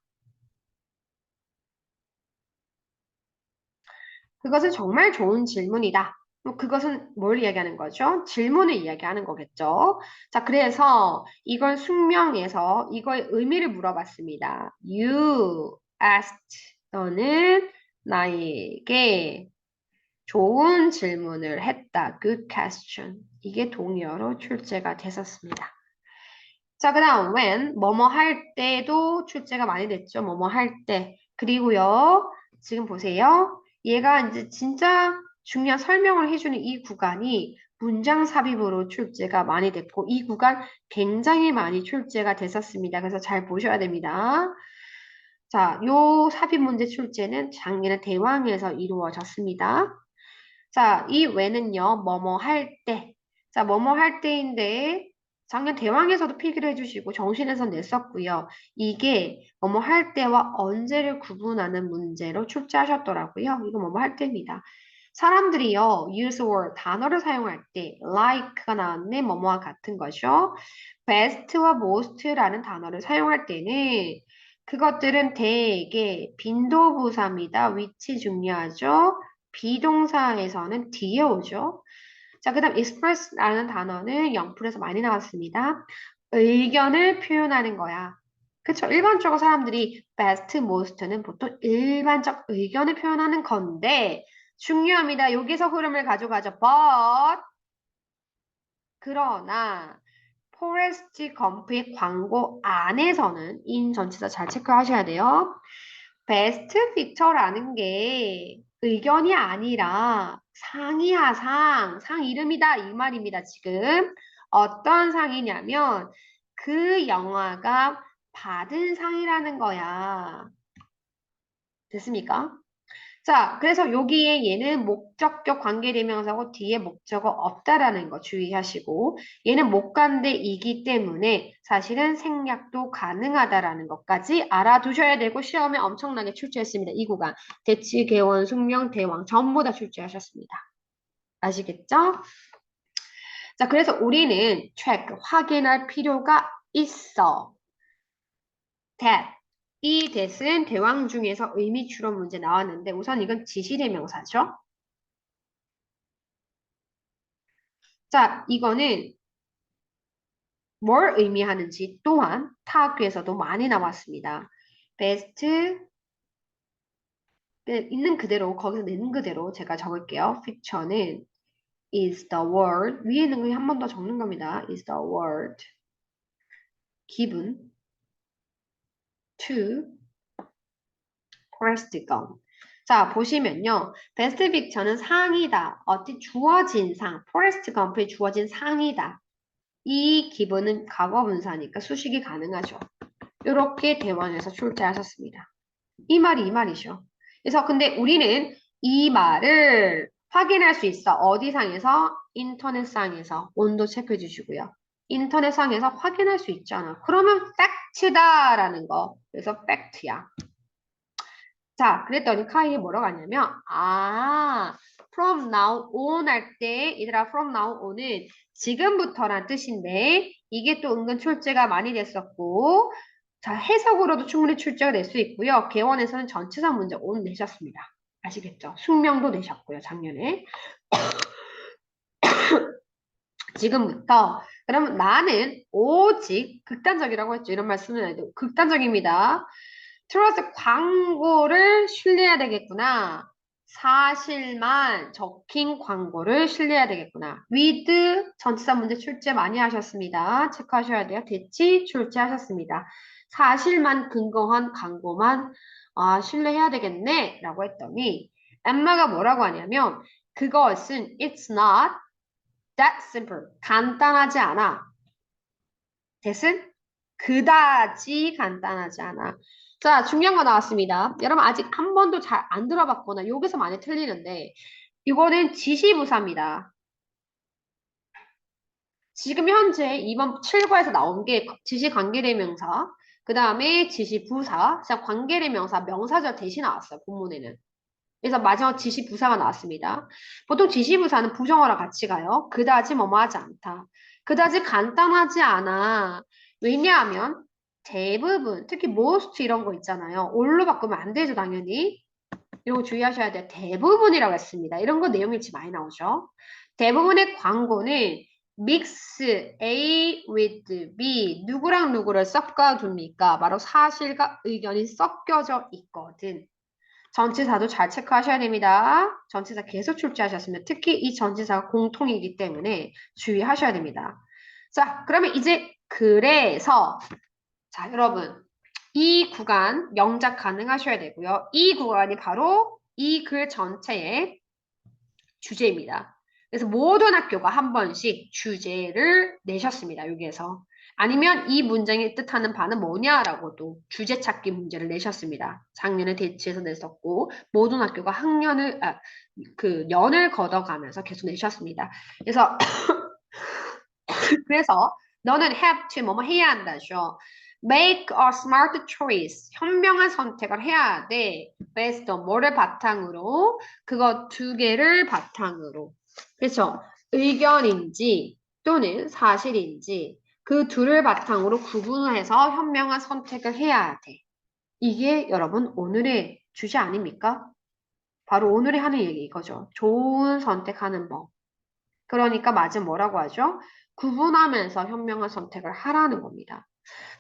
그것은 정말 좋은 질문이다. 그것은 뭘 이야기하는 거죠? 질문을 이야기하는 거겠죠. 자, 그래서 이걸 숙명에서 이거의 의미를 물어봤습니다. You asked. 너는 나에게 좋은 질문을 했다. Good question. 이게 동의어로 출제가 됐었습니다. 자, 그 다음 when 뭐뭐 할 때도 출제가 많이 됐죠. 뭐뭐 할 때. 그리고요. 지금 보세요. 얘가 이제 진짜 중요한 설명을 해주는 이 구간이 문장 삽입으로 출제가 많이 됐고 이 구간 굉장히 많이 출제가 됐었습니다. 그래서 잘 보셔야 됩니다. 자, 요 삽입 문제 출제는 작년에 대왕에서 이루어졌습니다. 자, 이 외는요, 뭐뭐 할 때. 자, 뭐뭐 할 때인데, 작년 대왕에서도 필기를 해주시고, 정신에서 냈었고요. 이게 뭐뭐 할 때와 언제를 구분하는 문제로 출제하셨더라고요. 이거 뭐뭐 할 때입니다. 사람들이요, use word, 단어를 사용할 때, like가 나왔네, 뭐뭐와 같은 거죠. best와 most라는 단어를 사용할 때는, 그것들은 대개 빈도부사입니다. 위치 중요하죠. 비동사에서는 뒤에 오죠. 자, 그 다음 express라는 단어는 영풀에서 많이 나왔습니다. 의견을 표현하는 거야. 그쵸? 일반적으로 사람들이 best, most는 보통 일반적 의견을 표현하는 건데 중요합니다. 여기서 흐름을 가져가죠. But 그러나 포레스트 검프의 광고 안에서는 인 전치사 잘 체크하셔야 돼요. 베스트 픽처라는 게 의견이 아니라 상이야, 상 이름이다 이 말입니다. 지금 어떤 상이냐면 그 영화가 받은 상이라는 거야. 됐습니까? 자, 그래서 여기에 얘는 목적격 관계대명사고 뒤에 목적어 없다라는 거 주의하시고 얘는 목관대이기 때문에 사실은 생략도 가능하다라는 것까지 알아두셔야 되고 시험에 엄청나게 출제했습니다. 이 구간. 대치, 개원, 숙명, 대왕 전부 다 출제하셨습니다. 아시겠죠? 자, 그래서 우리는 check, 확인할 필요가 있어. that. 이 that은 대왕 중에서 의미 추론 문제 나왔는데 우선 이건 지시대명사죠. 자, 이거는 뭘 의미하는지 또한 타학교에서도 많이 나왔습니다. best 있는 그대로 거기서 낸 그대로 제가 적을게요. fiction은 is the word 위에 있는 거 한 번 더 적는 겁니다. is the word given to Forrest Gump. 자, 보시면요. 베스트 픽처는 상이다. 어디 주어진 상, 포레스트 검프에 주어진 상이다. 이 기본은 과거 분사니까 수식이 가능하죠. 이렇게 대원에서 출제하셨습니다. 이 말이 이 말이죠. 그래서 근데 우리는 이 말을 확인할 수 있어. 어디상에서? 인터넷상에서 온도 체크해 주시고요. 인터넷상에서 확인할 수 있잖아. 그러면 팩트다라는 거. 그래서 팩트야. 자, 그랬더니 카이에 뭐라고 하냐면 from now on 할 때 얘들아 from now on은 지금부터란 뜻인데 이게 또 은근 출제가 많이 됐었고 자, 해석으로도 충분히 출제가 될 수 있고요. 개원에서는 전치사 문제 on 내셨습니다. 아시겠죠? 숙명도 내셨고요, 작년에. 지금부터 그러면 나는 오직 극단적이라고 했죠. 이런 말씀은 아니고 극단적입니다. 트러스 광고를 신뢰해야 되겠구나. 사실만 적힌 광고를 신뢰해야 되겠구나. with 전치사 문제 출제 많이 하셨습니다. 체크하셔야 돼요. 대치 출제하셨습니다. 사실만 근거한 광고만 신뢰해야 되겠네 라고 했더니 엠마가 뭐라고 하냐면 그것은 it's not that simple. 간단하지 않아. that은 그다지 간단하지 않아. 자, 중요한 거 나왔습니다. 여러분 아직 한 번도 잘 안 들어봤거나 여기서 많이 틀리는데 이거는 지시부사입니다. 지금 현재 이번 7과에서 나온 게 지시관계대명사, 그 다음에 지시부사, 자, 관계대명사, 명사절 대신 나왔어요, 본문에는. 그래서 마지막 지시부사가 나왔습니다. 보통 지시부사는 부정어랑 같이 가요. 그다지 뭐뭐하지 않다. 그다지 간단하지 않아. 왜냐하면 대부분, 특히 most 이런 거 있잖아요. all로 바꾸면 안 되죠, 당연히. 이런 거 주의하셔야 돼요. 대부분이라고 했습니다. 이런 거 내용 일치 많이 나오죠. 대부분의 광고는 mix A with B 누구랑 누구를 섞어둡니까? 바로 사실과 의견이 섞여져 있거든. 전치사도 잘 체크하셔야 됩니다. 전치사 계속 출제하셨으면 특히 이 전치사가 공통이기 때문에 주의하셔야 됩니다. 자, 그러면 이제 그래서 자, 여러분 이 구간 영작 가능하셔야 되고요. 이 구간이 바로 이 글 전체의 주제입니다. 그래서 모든 학교가 한 번씩 주제를 내셨습니다. 여기에서. 아니면 이 문장이 뜻하는 바는 뭐냐라고도 주제 찾기 문제를 내셨습니다. 작년에 대치해서 냈었고 모든 학교가 년을 걷어가면서 계속 내셨습니다. 그래서 너는 have to 뭐뭐 해야 한다죠. Make a smart choice. 현명한 선택을 해야 돼. based on 뭐를 바탕으로? 그거 두 개를 바탕으로. 그렇죠? 의견인지 또는 사실인지 그 둘을 바탕으로 구분해서 현명한 선택을 해야 돼. 이게 여러분 오늘의 주제 아닙니까? 바로 오늘의 하는 얘기 이거죠. 좋은 선택하는 법. 그러니까 맞은 뭐라고 하죠? 구분하면서 현명한 선택을 하라는 겁니다.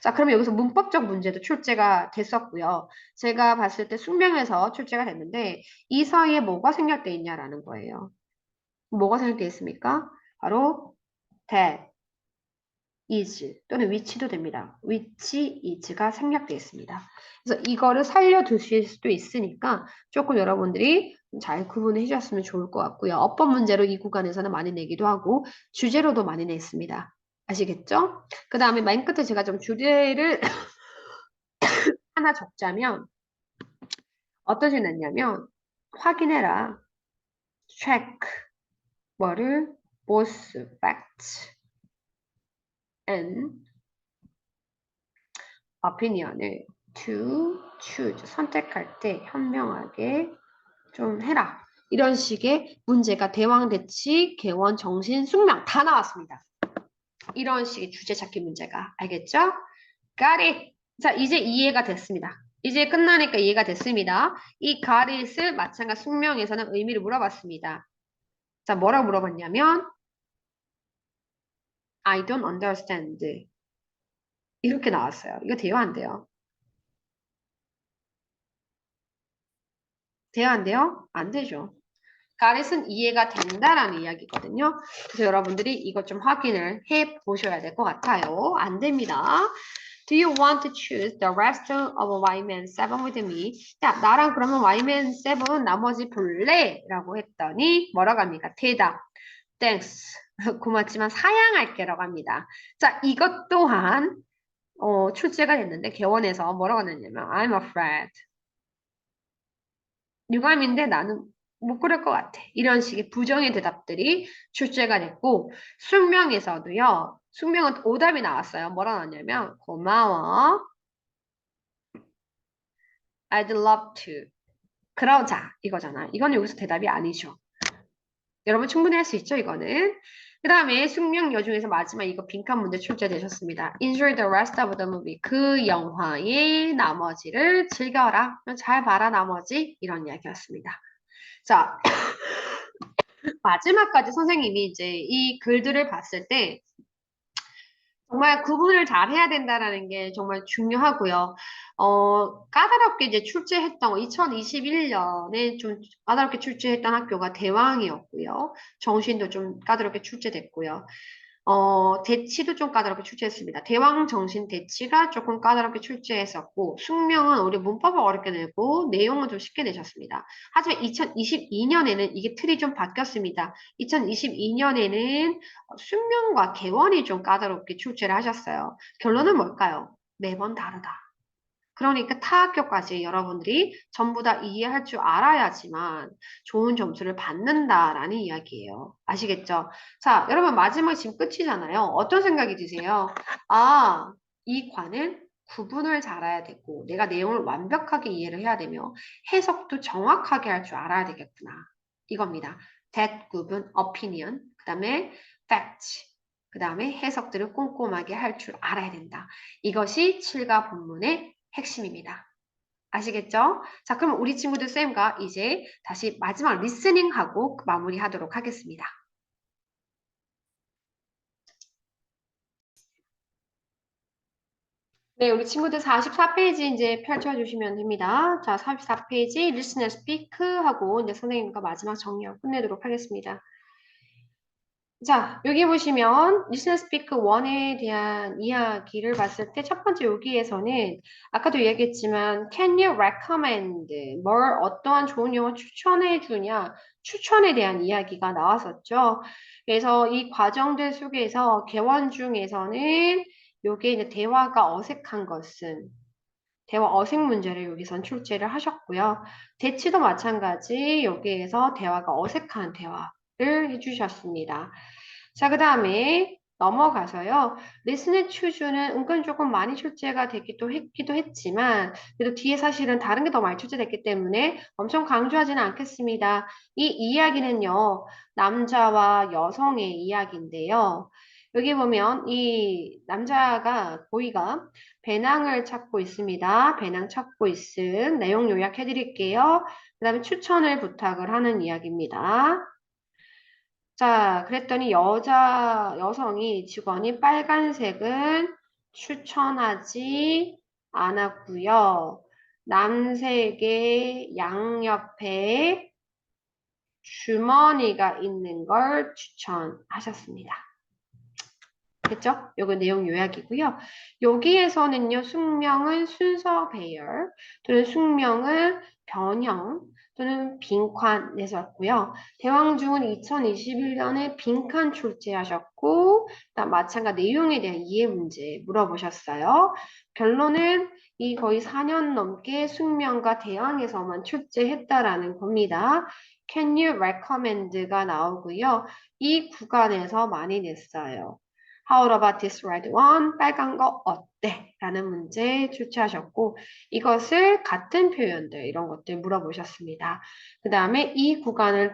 자, 그러면 여기서 문법적 문제도 출제가 됐었고요. 제가 봤을 때 숙명에서 출제가 됐는데 이 사이에 뭐가 생략돼 있냐라는 거예요. 뭐가 생략돼 있습니까? 바로 that, is 또는 which도 됩니다. which, is가 생략돼 있습니다. 그래서 이거를 살려두실 수도 있으니까 조금 여러분들이 잘 구분해 주셨으면 좋을 것 같고요. 어법 문제로 이 구간에서는 많이 내기도 하고 주제로도 많이 냈습니다. 아시겠죠? 그 다음에 맨 끝에 제가 좀 주제를 하나 적자면 어떤 식으로 냈냐면 확인해라. check 뭐를 both facts and opinion을 to choose 선택할 때 현명하게 좀 해라. 이런 식의 문제가 대왕, 대치, 개원, 정신, 숙명 다 나왔습니다. 이런 식의 주제 찾기 문제가 알겠죠? Got it. 자, 이제 이해가 됐습니다. 이제 끝나니까 이해가 됐습니다. 이 got it을 마찬가지 숙명에서는 의미를 물어봤습니다. 자, 뭐라고 물어봤냐면 I don't understand. 이렇게 나왔어요. 이거 대화 안 돼요. 대화 안 돼요? 안 되죠. 가렛은 이해가 된다라는 이야기거든요. 그래서 여러분들이 이것 좀 확인을 해 보셔야 될 것 같아요. 안 됩니다. Do you want to choose the rest of Yman 7 with me? 야, 나랑 그러면 Yman 7 나머지 볼래? 라고 했더니 뭐라고 합니까? 대답. Thanks. 고맙지만 사양할게라고 합니다. 자, 이것 또한 출제가 됐는데 개원에서 뭐라고 하냐면 I'm afraid. 유감인데 나는 못 그럴 것 같아. 이런 식의 부정의 대답들이 출제가 됐고 숙명에서도요. 숙명은 오답이 나왔어요. 뭐라 나왔냐면 고마워. I'd love to. 그러자 이거잖아. 이건 여기서 대답이 아니죠. 여러분 충분히 할 수 있죠, 이거는. 그 다음에 숙명여 중에서 마지막 이거 빈칸 문제 출제되셨습니다. Enjoy the rest of the movie. 그 영화의 나머지를 즐겨라. 잘 봐라 나머지 이런 이야기였습니다. 자, 마지막까지 선생님이 이제 이 글들을 봤을 때 정말 구분을 잘 해야 된다라는 게 정말 중요하고요. 까다롭게 이제 출제했던 거, 2021년에 좀 까다롭게 출제했던 학교가 대왕이었고요. 정신도 좀 까다롭게 출제됐고요. 대치도 좀 까다롭게 출제했습니다. 대왕정신 대치가 조금 까다롭게 출제했었고, 숙명은 우리 문법을 어렵게 내고, 내용은 좀 쉽게 내셨습니다. 하지만 2022년에는 이게 틀이 좀 바뀌었습니다. 2022년에는 숙명과 개원이 좀 까다롭게 출제를 하셨어요. 결론은 뭘까요? 매번 다르다. 그러니까 타학교까지 여러분들이 전부 다 이해할 줄 알아야지만 좋은 점수를 받는다라는 이야기예요. 아시겠죠? 자, 여러분 마지막 지금 끝이잖아요. 어떤 생각이 드세요? 아, 이 관은 구분을 잘해야 되고 내가 내용을 완벽하게 이해를 해야 되며 해석도 정확하게 할 줄 알아야 되겠구나. 이겁니다. that 구분, opinion, 그 다음에 fact, 그 다음에 해석들을 꼼꼼하게 할 줄 알아야 된다. 이것이 7가 본문의 핵심입니다. 아시겠죠? 자, 그럼 우리 친구들 쌤과 이제 다시 마지막 리스닝하고 마무리하도록 하겠습니다. 네, 우리 친구들 44페이지 이제 펼쳐주시면 됩니다. 자, 44페이지 Listen and Speak 하고 이제 선생님과 마지막 정리하고 끝내도록 하겠습니다. 자, 여기 보시면 Listen and Speak 1에 대한 이야기를 봤을 때 첫 번째 여기에서는 아까도 얘기했지만 Can you recommend 뭘 어떠한 좋은 영화 추천해 주냐 추천에 대한 이야기가 나왔었죠. 그래서 이 과정들 속에서 개원 중에서는 요게 이제 대화가 어색한 것은 대화 어색 문제를 여기선 출제를 하셨고요. 대치도 마찬가지 여기에서 대화가 어색한 대화를 해주셨습니다. 자, 그 다음에 넘어가서요. 리스닝 추주는 은근 조금 많이 출제가 했기도 했지만 그래도 뒤에 사실은 다른 게 더 많이 출제됐기 때문에 엄청 강조하지는 않겠습니다. 이 이야기는요. 남자와 여성의 이야기인데요. 여기 보면 이 남자가 고이가 배낭을 찾고 있습니다. 배낭 찾고 있음 내용 요약해 드릴게요. 그 다음에 추천을 부탁을 하는 이야기입니다. 자, 그랬더니 여성이 직원이 빨간색은 추천하지 않았고요. 남색의 양옆에 주머니가 있는 걸 추천하셨습니다. 됐죠? 요거 내용 요약이고요. 여기에서는요, 숙명은 순서 배열, 또는 숙명은 변형, 또는 빈칸 내셨고요. 대왕중은 2021년에 빈칸 출제하셨고, 마찬가지 내용에 대한 이해 문제 물어보셨어요. 결론은 이 거의 4년 넘게 숙명과 대왕에서만 출제했다라는 겁니다. Can you recommend가 나오고요. 이 구간에서 많이 냈어요. How about this red one? 빨간 거 어때? 라는 문제 출제하셨고 이것을 같은 표현들 이런 것들 물어보셨습니다. 그 다음에 이 구간을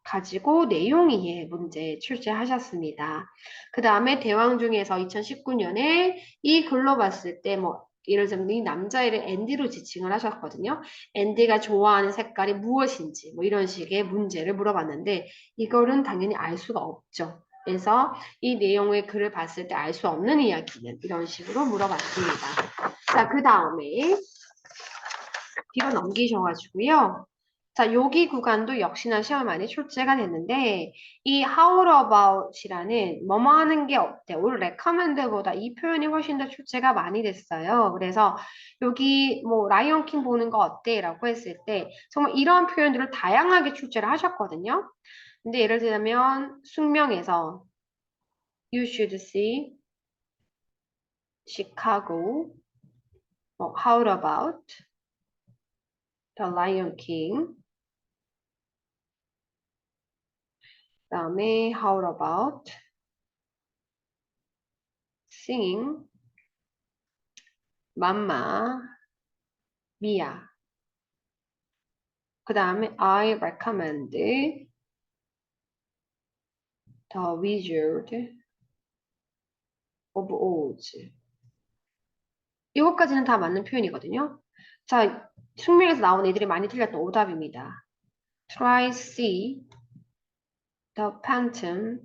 가지고 내용 이해 문제 출제하셨습니다. 그 다음에 대왕 중에서 2019년에 이 글로 봤을 때 뭐 예를 들면 이 남자애를 앤디로 지칭을 하셨거든요. 앤디가 좋아하는 색깔이 무엇인지 뭐 이런 식의 문제를 물어봤는데 이거는 당연히 알 수가 없죠. 그래서 이 내용의 글을 봤을 때 알 수 없는 이야기는 이런 식으로 물어봤습니다. 자, 그 다음에 뒤로 넘기셔가지고요. 자, 여기 구간도 역시나 시험 많이 출제가 됐는데 이 how about이라는 뭐뭐 하는 게 어때? 오늘 recommend보다 이 표현이 훨씬 더 출제가 많이 됐어요. 그래서 여기 뭐 라이언 킹 보는 거 어때? 라고 했을 때 정말 이런 표현들을 다양하게 출제를 하셨거든요. 근데 예를 들면 숙명에서 You should see Chicago. How about The Lion King? 그다음에 How about Singing Mamma Mia? 그다음에 I recommend The Wizard of Oz. 이것까지는 다 맞는 표현이거든요. 자, 숙명에서 나온 애들이 많이 틀렸던 오답입니다. Try see the Phantom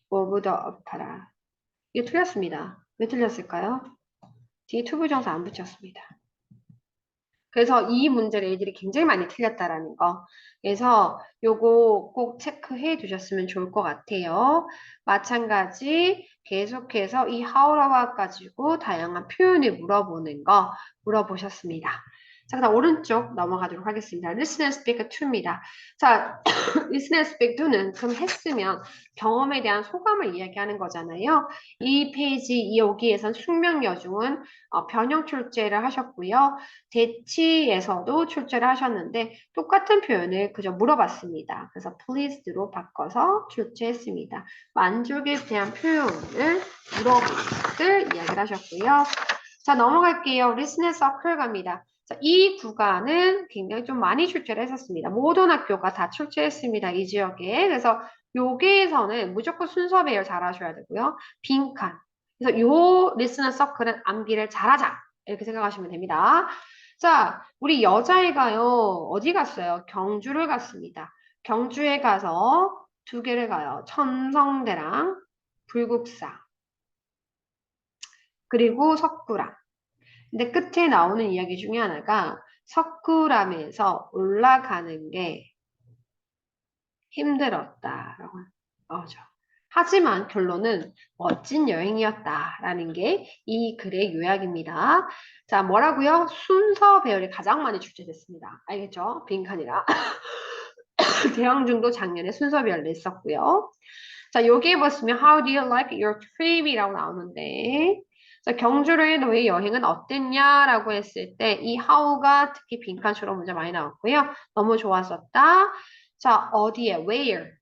of the Opera. 이거 틀렸습니다. 왜 틀렸을까요? 뒤에 투부정사 안 붙였습니다. 그래서 이 문제를 애들이 굉장히 많이 틀렸다라는 거. 그래서 요거 꼭 체크해 두셨으면 좋을 것 같아요. 마찬가지 계속해서 이 how라고 가지고 다양한 표현을 물어보는 거 물어보셨습니다. 자, 그다음 오른쪽 넘어가도록 하겠습니다. Listen and speak to입니다. 자, listen and speak to는 그럼 했으면 경험에 대한 소감을 이야기하는 거잖아요. 이 페이지 여기에선 숙명여중은 변형 출제를 하셨고요. 대치에서도 출제를 하셨는데 똑같은 표현을 그저 물어봤습니다. 그래서 pleased로 바꿔서 출제했습니다. 만족에 대한 표현을 물어보셨을 이야기를 하셨고요. 자, 넘어갈게요. Listen and circle 갑니다. 자, 이 구간은 굉장히 좀 많이 출제를 했었습니다. 모든 학교가 다 출제했습니다. 이 지역에. 그래서 여기에서는 무조건 순서 배열 잘 하셔야 되고요. 빈칸. 그래서 요 리스너 서클은 암기를 잘하자. 이렇게 생각하시면 됩니다. 자, 우리 여자애가요, 어디 갔어요? 경주를 갔습니다. 경주에 가서 두 개를 가요. 첨성대랑 불국사, 그리고 석굴암. 근데 끝에 나오는 이야기 중에 하나가 석굴암에서 올라가는 게 힘들었다라고 하죠. 하지만 결론은 멋진 여행이었다라는 게 이 글의 요약입니다. 자, 뭐라고요? 순서 배열이 가장 많이 출제됐습니다. 알겠죠? 빈칸이라. 대항중도 작년에 순서 배열 냈었고요. 자, 여기에 보시면 How do you like your trip이라고 나오는데 자, 경주로의 너의 여행은 어땠냐라고 했을 때 이 how가 특히 빈칸처럼 문제 많이 나왔고요. 너무 좋았었다. 자, 어디에? where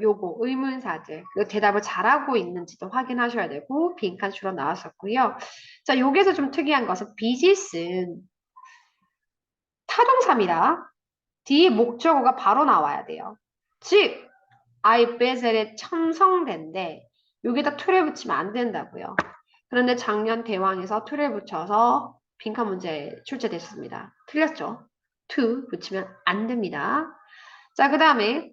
요거 의문사들 그 대답을 잘하고 있는지도 확인하셔야 되고 빈칸 주로 나왔었고요. 자, 여기서 좀 특이한 것은 비지스는 타동사입니다. 뒤에 목적어가 바로 나와야 돼요. 즉 I visited 첨성대인데 여기다 to를 붙이면 안 된다고요. 그런데 작년 대왕에서 to를 붙여서 빈칸 문제 출제됐습니다. 틀렸죠? to 붙이면 안 됩니다. 자, 그 다음에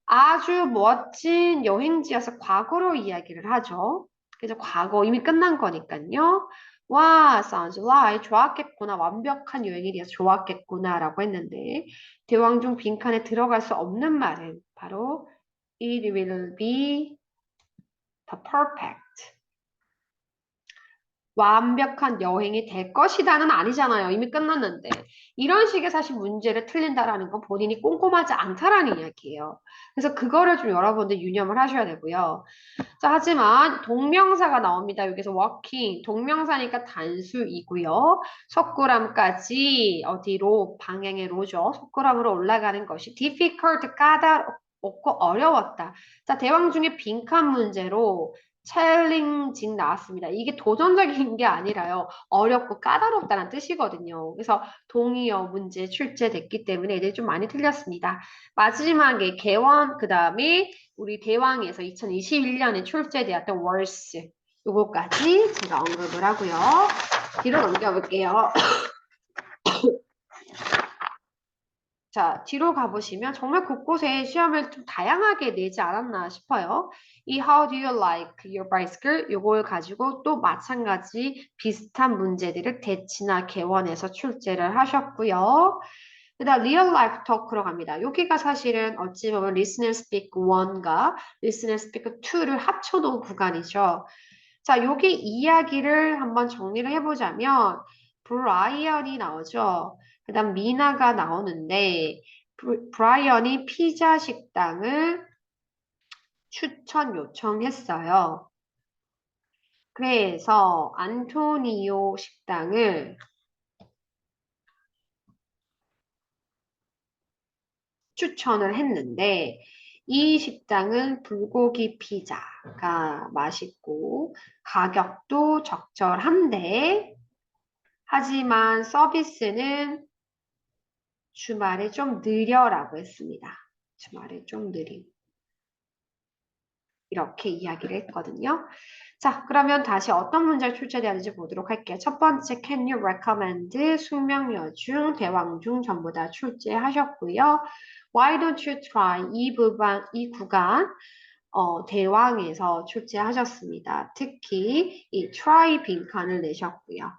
아주 멋진 여행지여서 과거로 이야기를 하죠. 그래서 과거 이미 끝난 거니까요. 와, sounds like 좋았겠구나. 완벽한 여행이 돼서 좋았겠구나라고 했는데 대왕중 빈칸에 들어갈 수 없는 말은 바로 it will be the perfect. 완벽한 여행이 될 것이다는 아니잖아요. 이미 끝났는데. 이런 식의 사실 문제를 틀린다라는 건 본인이 꼼꼼하지 않다라는 이야기예요. 그래서 그거를 좀 여러분들 유념을 하셔야 되고요. 자, 하지만 동명사가 나옵니다. 여기서 walking, 동명사니까 단수이고요. 석굴암까지 어디로, 방향의 로죠. 석굴암으로 올라가는 것이 difficult, 까다롭고 어려웠다. 자, 대왕 중에 빈칸 문제로 챌린징 나왔습니다. 이게 도전적인 게 아니라요. 어렵고 까다롭다는 뜻이거든요. 그래서 동의어 문제 출제됐기 때문에 애들이 좀 많이 틀렸습니다. 마지막에 개원, 그 다음에 우리 대왕에서 2021년에 출제되었던 월스 요거까지 제가 언급을 하고요. 뒤로 넘겨볼게요. 자, 뒤로 가보시면 정말 곳곳에 시험을 좀 다양하게 내지 않았나 싶어요. 이 How do you like your bicycle? 요걸 가지고 또 마찬가지 비슷한 문제들을 대치나 개원해서 출제를 하셨고요. 그 다음 real life talk로 갑니다. 여기가 사실은 어찌 보면 listen and speak 1과 listen and speak 2를 합쳐놓은 구간이죠. 자, 여기 이야기를 한번 정리를 해보자면 브라이언이 나오죠. 그 다음 미나가 나오는데 브라이언이 피자 식당을 추천 요청했어요. 그래서 안토니오 식당을 추천을 했는데 이 식당은 불고기 피자가 맛있고 가격도 적절한데 하지만 서비스는 주말에 좀 느려라고 했습니다. 주말에 좀 느림. 이렇게 이야기를 했거든요. 자, 그러면 다시 어떤 문제가 출제되었는지 보도록 할게요. 첫 번째, can you recommend 숙명여중, 대왕중 전부 다 출제하셨고요. Why don't you try 이 구간 대왕에서 출제하셨습니다. 특히 이 try 빈칸을 내셨고요.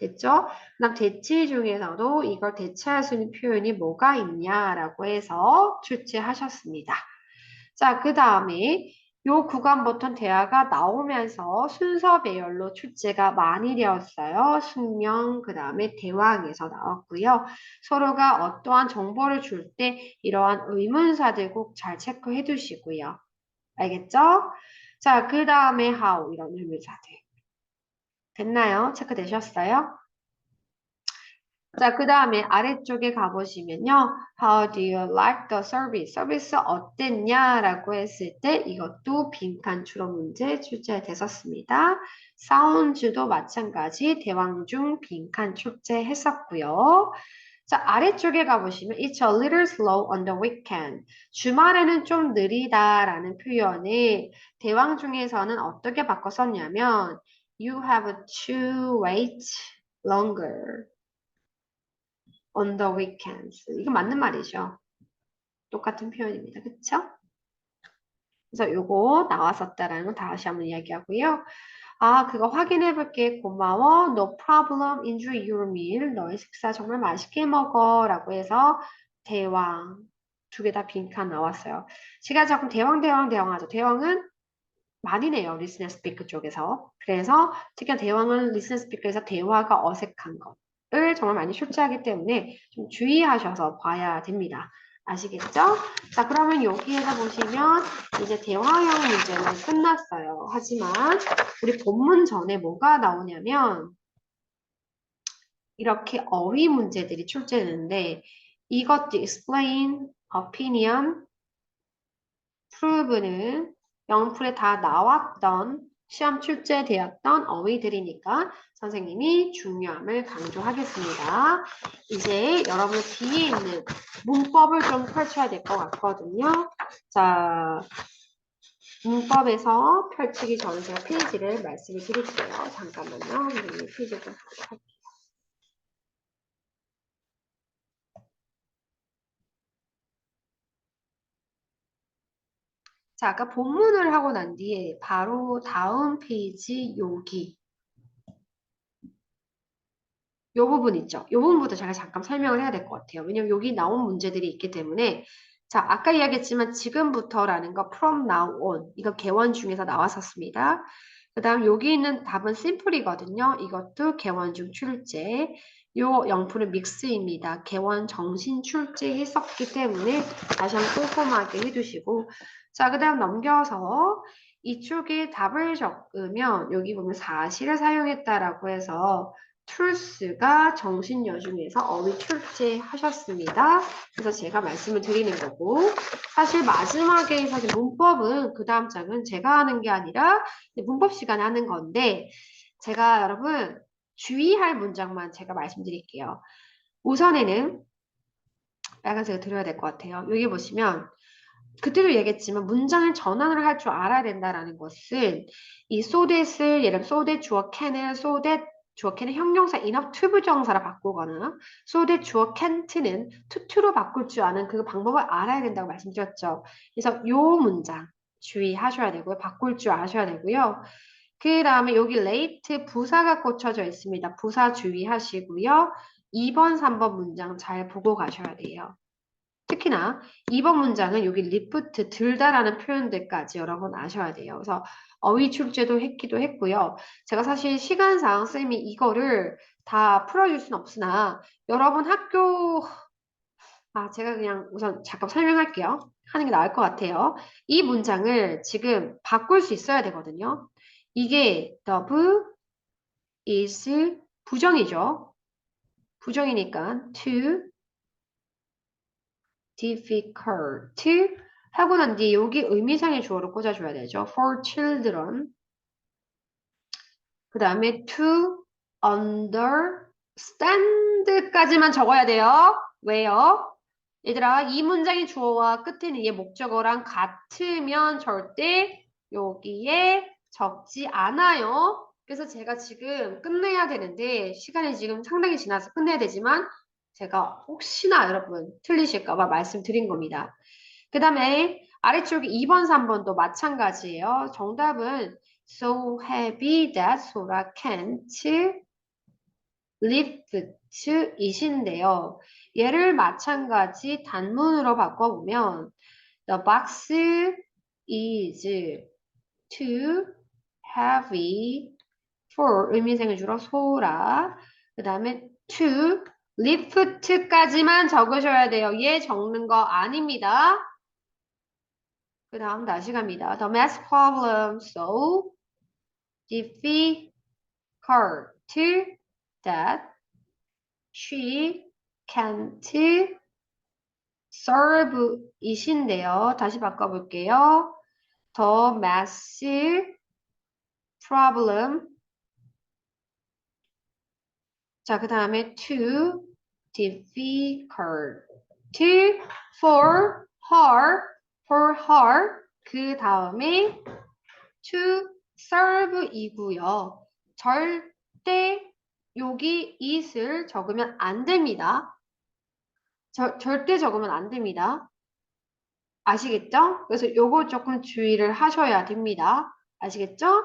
됐죠? 그다음 대치 중에서도 이걸 대체할 수 있는 표현이 뭐가 있냐라고 해서 출제하셨습니다. 자, 그 다음에 요 구간부터 대화가 나오면서 순서 배열로 출제가 많이 되었어요. 숙명, 그 다음에 대왕에서 나왔고요. 서로가 어떠한 정보를 줄 때 이러한 의문사들 꼭 잘 체크해 두시고요. 알겠죠? 자, 그 다음에 how 이런 의문사들. 됐나요? 체크되셨어요? 자, 그 다음에 아래쪽에 가보시면요. How do you like the service? 서비스 어땠냐? 라고 했을 때 이것도 빈칸 추론 문제 출제됐었습니다. 사운드도 마찬가지 대왕중 빈칸 출제했었고요. 자, 아래쪽에 가보시면 It's a little slow on the weekend. 주말에는 좀 느리다라는 표현을 대왕 중에서는 어떻게 바꿔 썼냐면 You have to wait longer. on the weekends. 이거 맞는 말이죠. 똑같은 표현입니다. 그쵸? 그래서 요거 나왔었다라는 거 다시 한번 이야기하고요. 아, 그거 확인해 볼게. 고마워. No problem. Enjoy your meal. 너의 식사 정말 맛있게 먹어. 라고 해서 대왕. 두 개 다 빈칸 나왔어요. 제가 자꾸 대왕 하죠. 대왕은 많이 내요. 리슨 앤 스피크 쪽에서. 그래서 특히 대왕은 리슨 앤 스피크에서 대화가 어색한 것을 정말 많이 출제하기 때문에 좀 주의하셔서 봐야 됩니다. 아시겠죠? 자, 그러면 여기에서 보시면 이제 대화형 문제는 끝났어요. 하지만 우리 본문 전에 뭐가 나오냐면 이렇게 어휘 문제들이 출제되는데 이것도 explain, opinion, prove는 영풀에 다 나왔던 시험 출제되었던 어휘들이니까 선생님이 중요함을 강조하겠습니다. 이제 여러분 뒤에 있는 문법을 좀 펼쳐야 될 것 같거든요. 자, 문법에서 펼치기 전에 제가 페이지를 말씀을 드릴게요. 잠깐만요. 페이지 좀 보도록 할게요. 자, 아까 본문을 하고 난 뒤에 바로 다음 페이지 여기 요 부분 있죠. 요 부분부터 제가 잠깐 설명을 해야 될 것 같아요. 왜냐면 여기 나온 문제들이 있기 때문에 자, 아까 이야기했지만 지금부터라는 거 from now on 이거 개원 중에서 나왔었습니다. 그 다음 여기 있는 답은 심플이거든요. 이것도 개원 중 출제. 요 영풀은 믹스입니다. 개원 정신 출제했었기 때문에 다시 한번 꼼꼼하게 해두시고 자, 그 다음 넘겨서 이쪽에 답을 적으면 여기 보면 사실을 사용했다라고 해서 truth가 정신여 중에서 어휘 출제하셨습니다. 그래서 제가 말씀을 드리는 거고 사실 마지막에 사실 문법은 그 다음 장은 제가 하는 게 아니라 문법 시간에 하는 건데 제가 여러분 주의할 문장만 제가 말씀드릴게요. 우선에는 빨간색을 드려야 될 것 같아요. 여기 보시면 그때도 얘기했지만 문장을 전환을 할 줄 알아야 된다라는 것은 이 so that을 예를 들어 so that 주어 can을 so that 주어 can을 형용사 enough to 부정사로 바꾸거나 so that 주어 can't는 to to로 바꿀 줄 아는 그 방법을 알아야 된다고 말씀드렸죠. 그래서 요 문장 주의하셔야 되고요. 바꿀 줄 아셔야 되고요. 그 다음에 여기 late 부사가 꽂혀져 있습니다. 부사 주의하시고요. 2번, 3번 문장 잘 보고 가셔야 돼요. 특히나 2번 문장은 여기 리프트 들다라는 표현들까지 여러분 아셔야 돼요. 그래서 어휘 출제도 했기도 했고요. 제가 사실 시간상 쌤이 이거를 다 풀어줄 수는 없으나 여러분 학교 제가 그냥 우선 잠깐 설명할게요. 하는 게 나을 것 같아요. 이 문장을 지금 바꿀 수 있어야 되거든요. 이게 the is 부정이죠. 부정이니까 to difficult 하고 난 뒤에 여기 의미상의 주어를 꽂아줘야 되죠. For children. 그 다음에 to understand까지만 적어야 돼요. 왜요? 얘들아, 이 문장의 주어와 끝에는 얘 목적어랑 같으면 절대 여기에 적지 않아요. 그래서 제가 지금 끝내야 되는데 시간이 지금 상당히 지나서 끝내야 되지만 제가 혹시나 여러분 틀리실까봐 말씀드린 겁니다. 그 다음에 아래쪽에 2번, 3번도 마찬가지예요. 정답은 so heavy that 소라 can't lift이신데요. 얘를 마찬가지 단문으로 바꿔보면 the box is too heavy for 의미생을 주로 소라. 그 다음에 to lift까지만 적으셔야 돼요. 얘 적는 거 아닙니다. 그 다음 다시 갑니다. The math problem so difficult that she can't solve 이신데요. 다시 바꿔볼게요. The math problem. 자, 그 다음에 too difficult for her. 그 다음에 to serve 이고요. 절대 여기 it을 적으면 안 됩니다. 절대 적으면 안 됩니다. 아시겠죠? 그래서 요거 조금 주의를 하셔야 됩니다. 아시겠죠?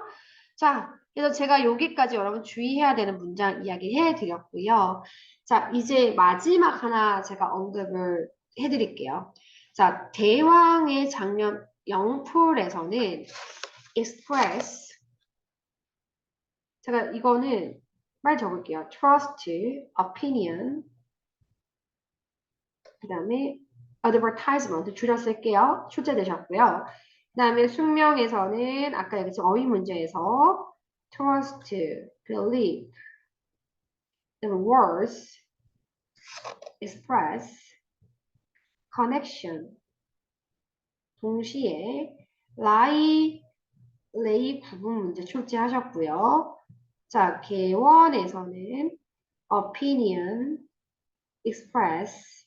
자, 그래서 제가 여기까지 여러분 주의해야 되는 문장 이야기해 드렸고요. 자, 이제 마지막 하나 제가 언급을 해드릴게요. 자, 대왕의 장면 영풀에서는 express 제가 이거는 말 적을게요. trust, opinion 그 다음에 advertisement 줄여 쓸게요. 출제되셨고요. 그 다음에 숙명에서는 아까 여기 지금 어휘 문제에서 trust, believe, the words, express, connection 동시에 lie, lay 구분 문제 출제하셨고요. 자, 개원에서는 opinion, express,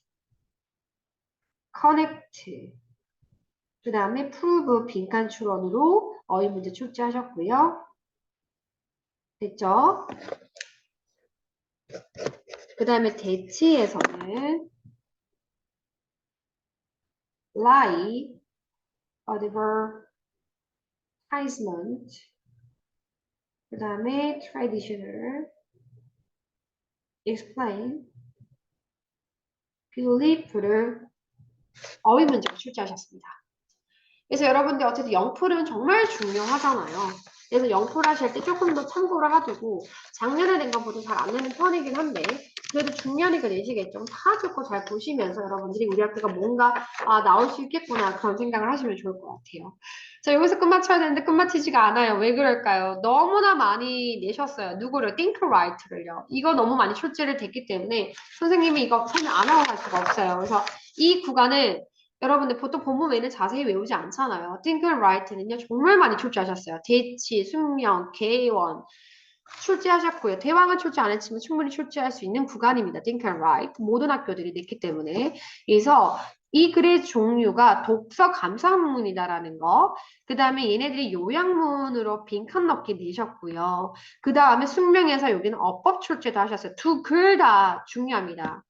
connect 그 다음에 prove 빈칸 추론으로 어휘 문제 출제하셨고요. 됐죠? 그 다음에 대치에서는 lie, advertisement, 그 다음에 traditional, explain, belief를 어휘 문제로 출제하셨습니다. 그래서 여러분들 어쨌든 영풀은 정말 중요하잖아요. 그래서 영풀 하실 때 조금 더 참고를 하시고 작년에 낸 것보다 잘 안 내는 편이긴 한데 그래도 중년이가 내시겠죠. 다 듣고 잘 보시면서 여러분들이 우리 학교가 뭔가 나올 수 있겠구나 그런 생각을 하시면 좋을 것 같아요. 자, 여기서 끝마쳐야 되는데 끝마치지가 않아요. 왜 그럴까요? 너무나 많이 내셨어요. 누구를? Think Right를요. 이거 너무 많이 출제를 됐기 때문에 선생님이 이거 설명 안 하고 갈 수가 없어요. 그래서 이 구간은 여러분들 보통 본문 외에는 자세히 외우지 않잖아요. Think Right는요 정말 많이 출제하셨어요. 대치, 숙명, 개원 출제하셨고요. 대왕은 출제 안 했지만 충분히 출제할 수 있는 구간입니다. Think Right 모든 학교들이 냈기 때문에 그래서 이 글의 종류가 독서 감상문이다라는 거. 그 다음에 얘네들이 요약문으로 빈칸 넣기 내셨고요. 그 다음에 숙명에서 여기는 어법 출제도 하셨어요. 두 글 다 중요합니다.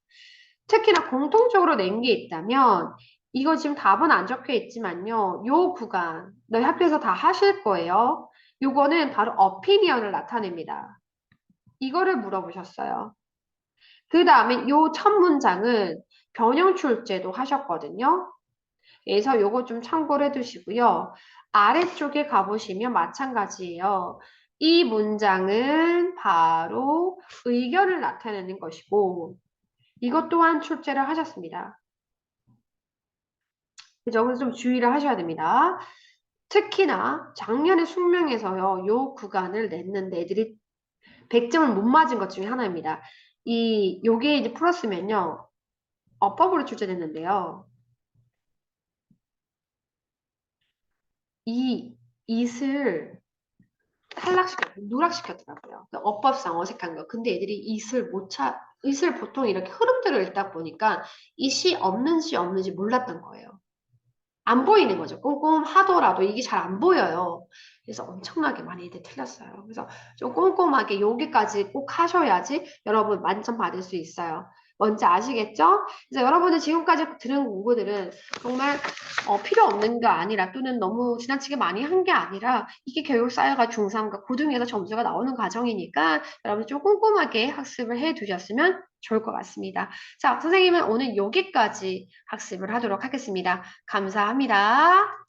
특히나 공통적으로 낸 게 있다면 이거 지금 답은 안 적혀 있지만요. 요 구간 너희 학교에서 다 하실 거예요. 요거는 바로 어피니언을 나타냅니다. 이거를 물어보셨어요. 그 다음에 요 첫 문장은 변형 출제도 하셨거든요. 그래서 요거 좀 참고를 해두시고요. 아래쪽에 가보시면 마찬가지예요. 이 문장은 바로 의견을 나타내는 것이고 이것 또한 출제를 하셨습니다. 그죠? 그래서 좀 주의를 하셔야 됩니다. 특히나 작년에 숙명에서요. 요 구간을 냈는데 애들이 100점을 못 맞은 것 중에 하나입니다. 요게 이제 풀었으면요. 어법으로 출제됐는데요. 이 it을 누락시켰더라고요. 어법상 어색한 거. 근데 애들이 it을 보통 이렇게 흐름대로 읽다 보니까 it이 없는지 몰랐던 거예요. 안 보이는 거죠. 꼼꼼하더라도 이게 잘 안 보여요. 그래서 엄청나게 많이들 틀렸어요. 그래서 좀 꼼꼼하게 여기까지 꼭 하셔야지 여러분 만점 받을 수 있어요. 뭔지 아시겠죠? 그래서 여러분들 지금까지 들은 공부들은 정말 필요 없는 게 아니라 또는 너무 지나치게 많이 한 게 아니라 이게 교육사회가 중3과 고등에서 점수가 나오는 과정이니까 여러분 좀 꼼꼼하게 학습을 해 두셨으면 좋을 것 같습니다. 자, 선생님은 오늘 여기까지 학습을 하도록 하겠습니다. 감사합니다.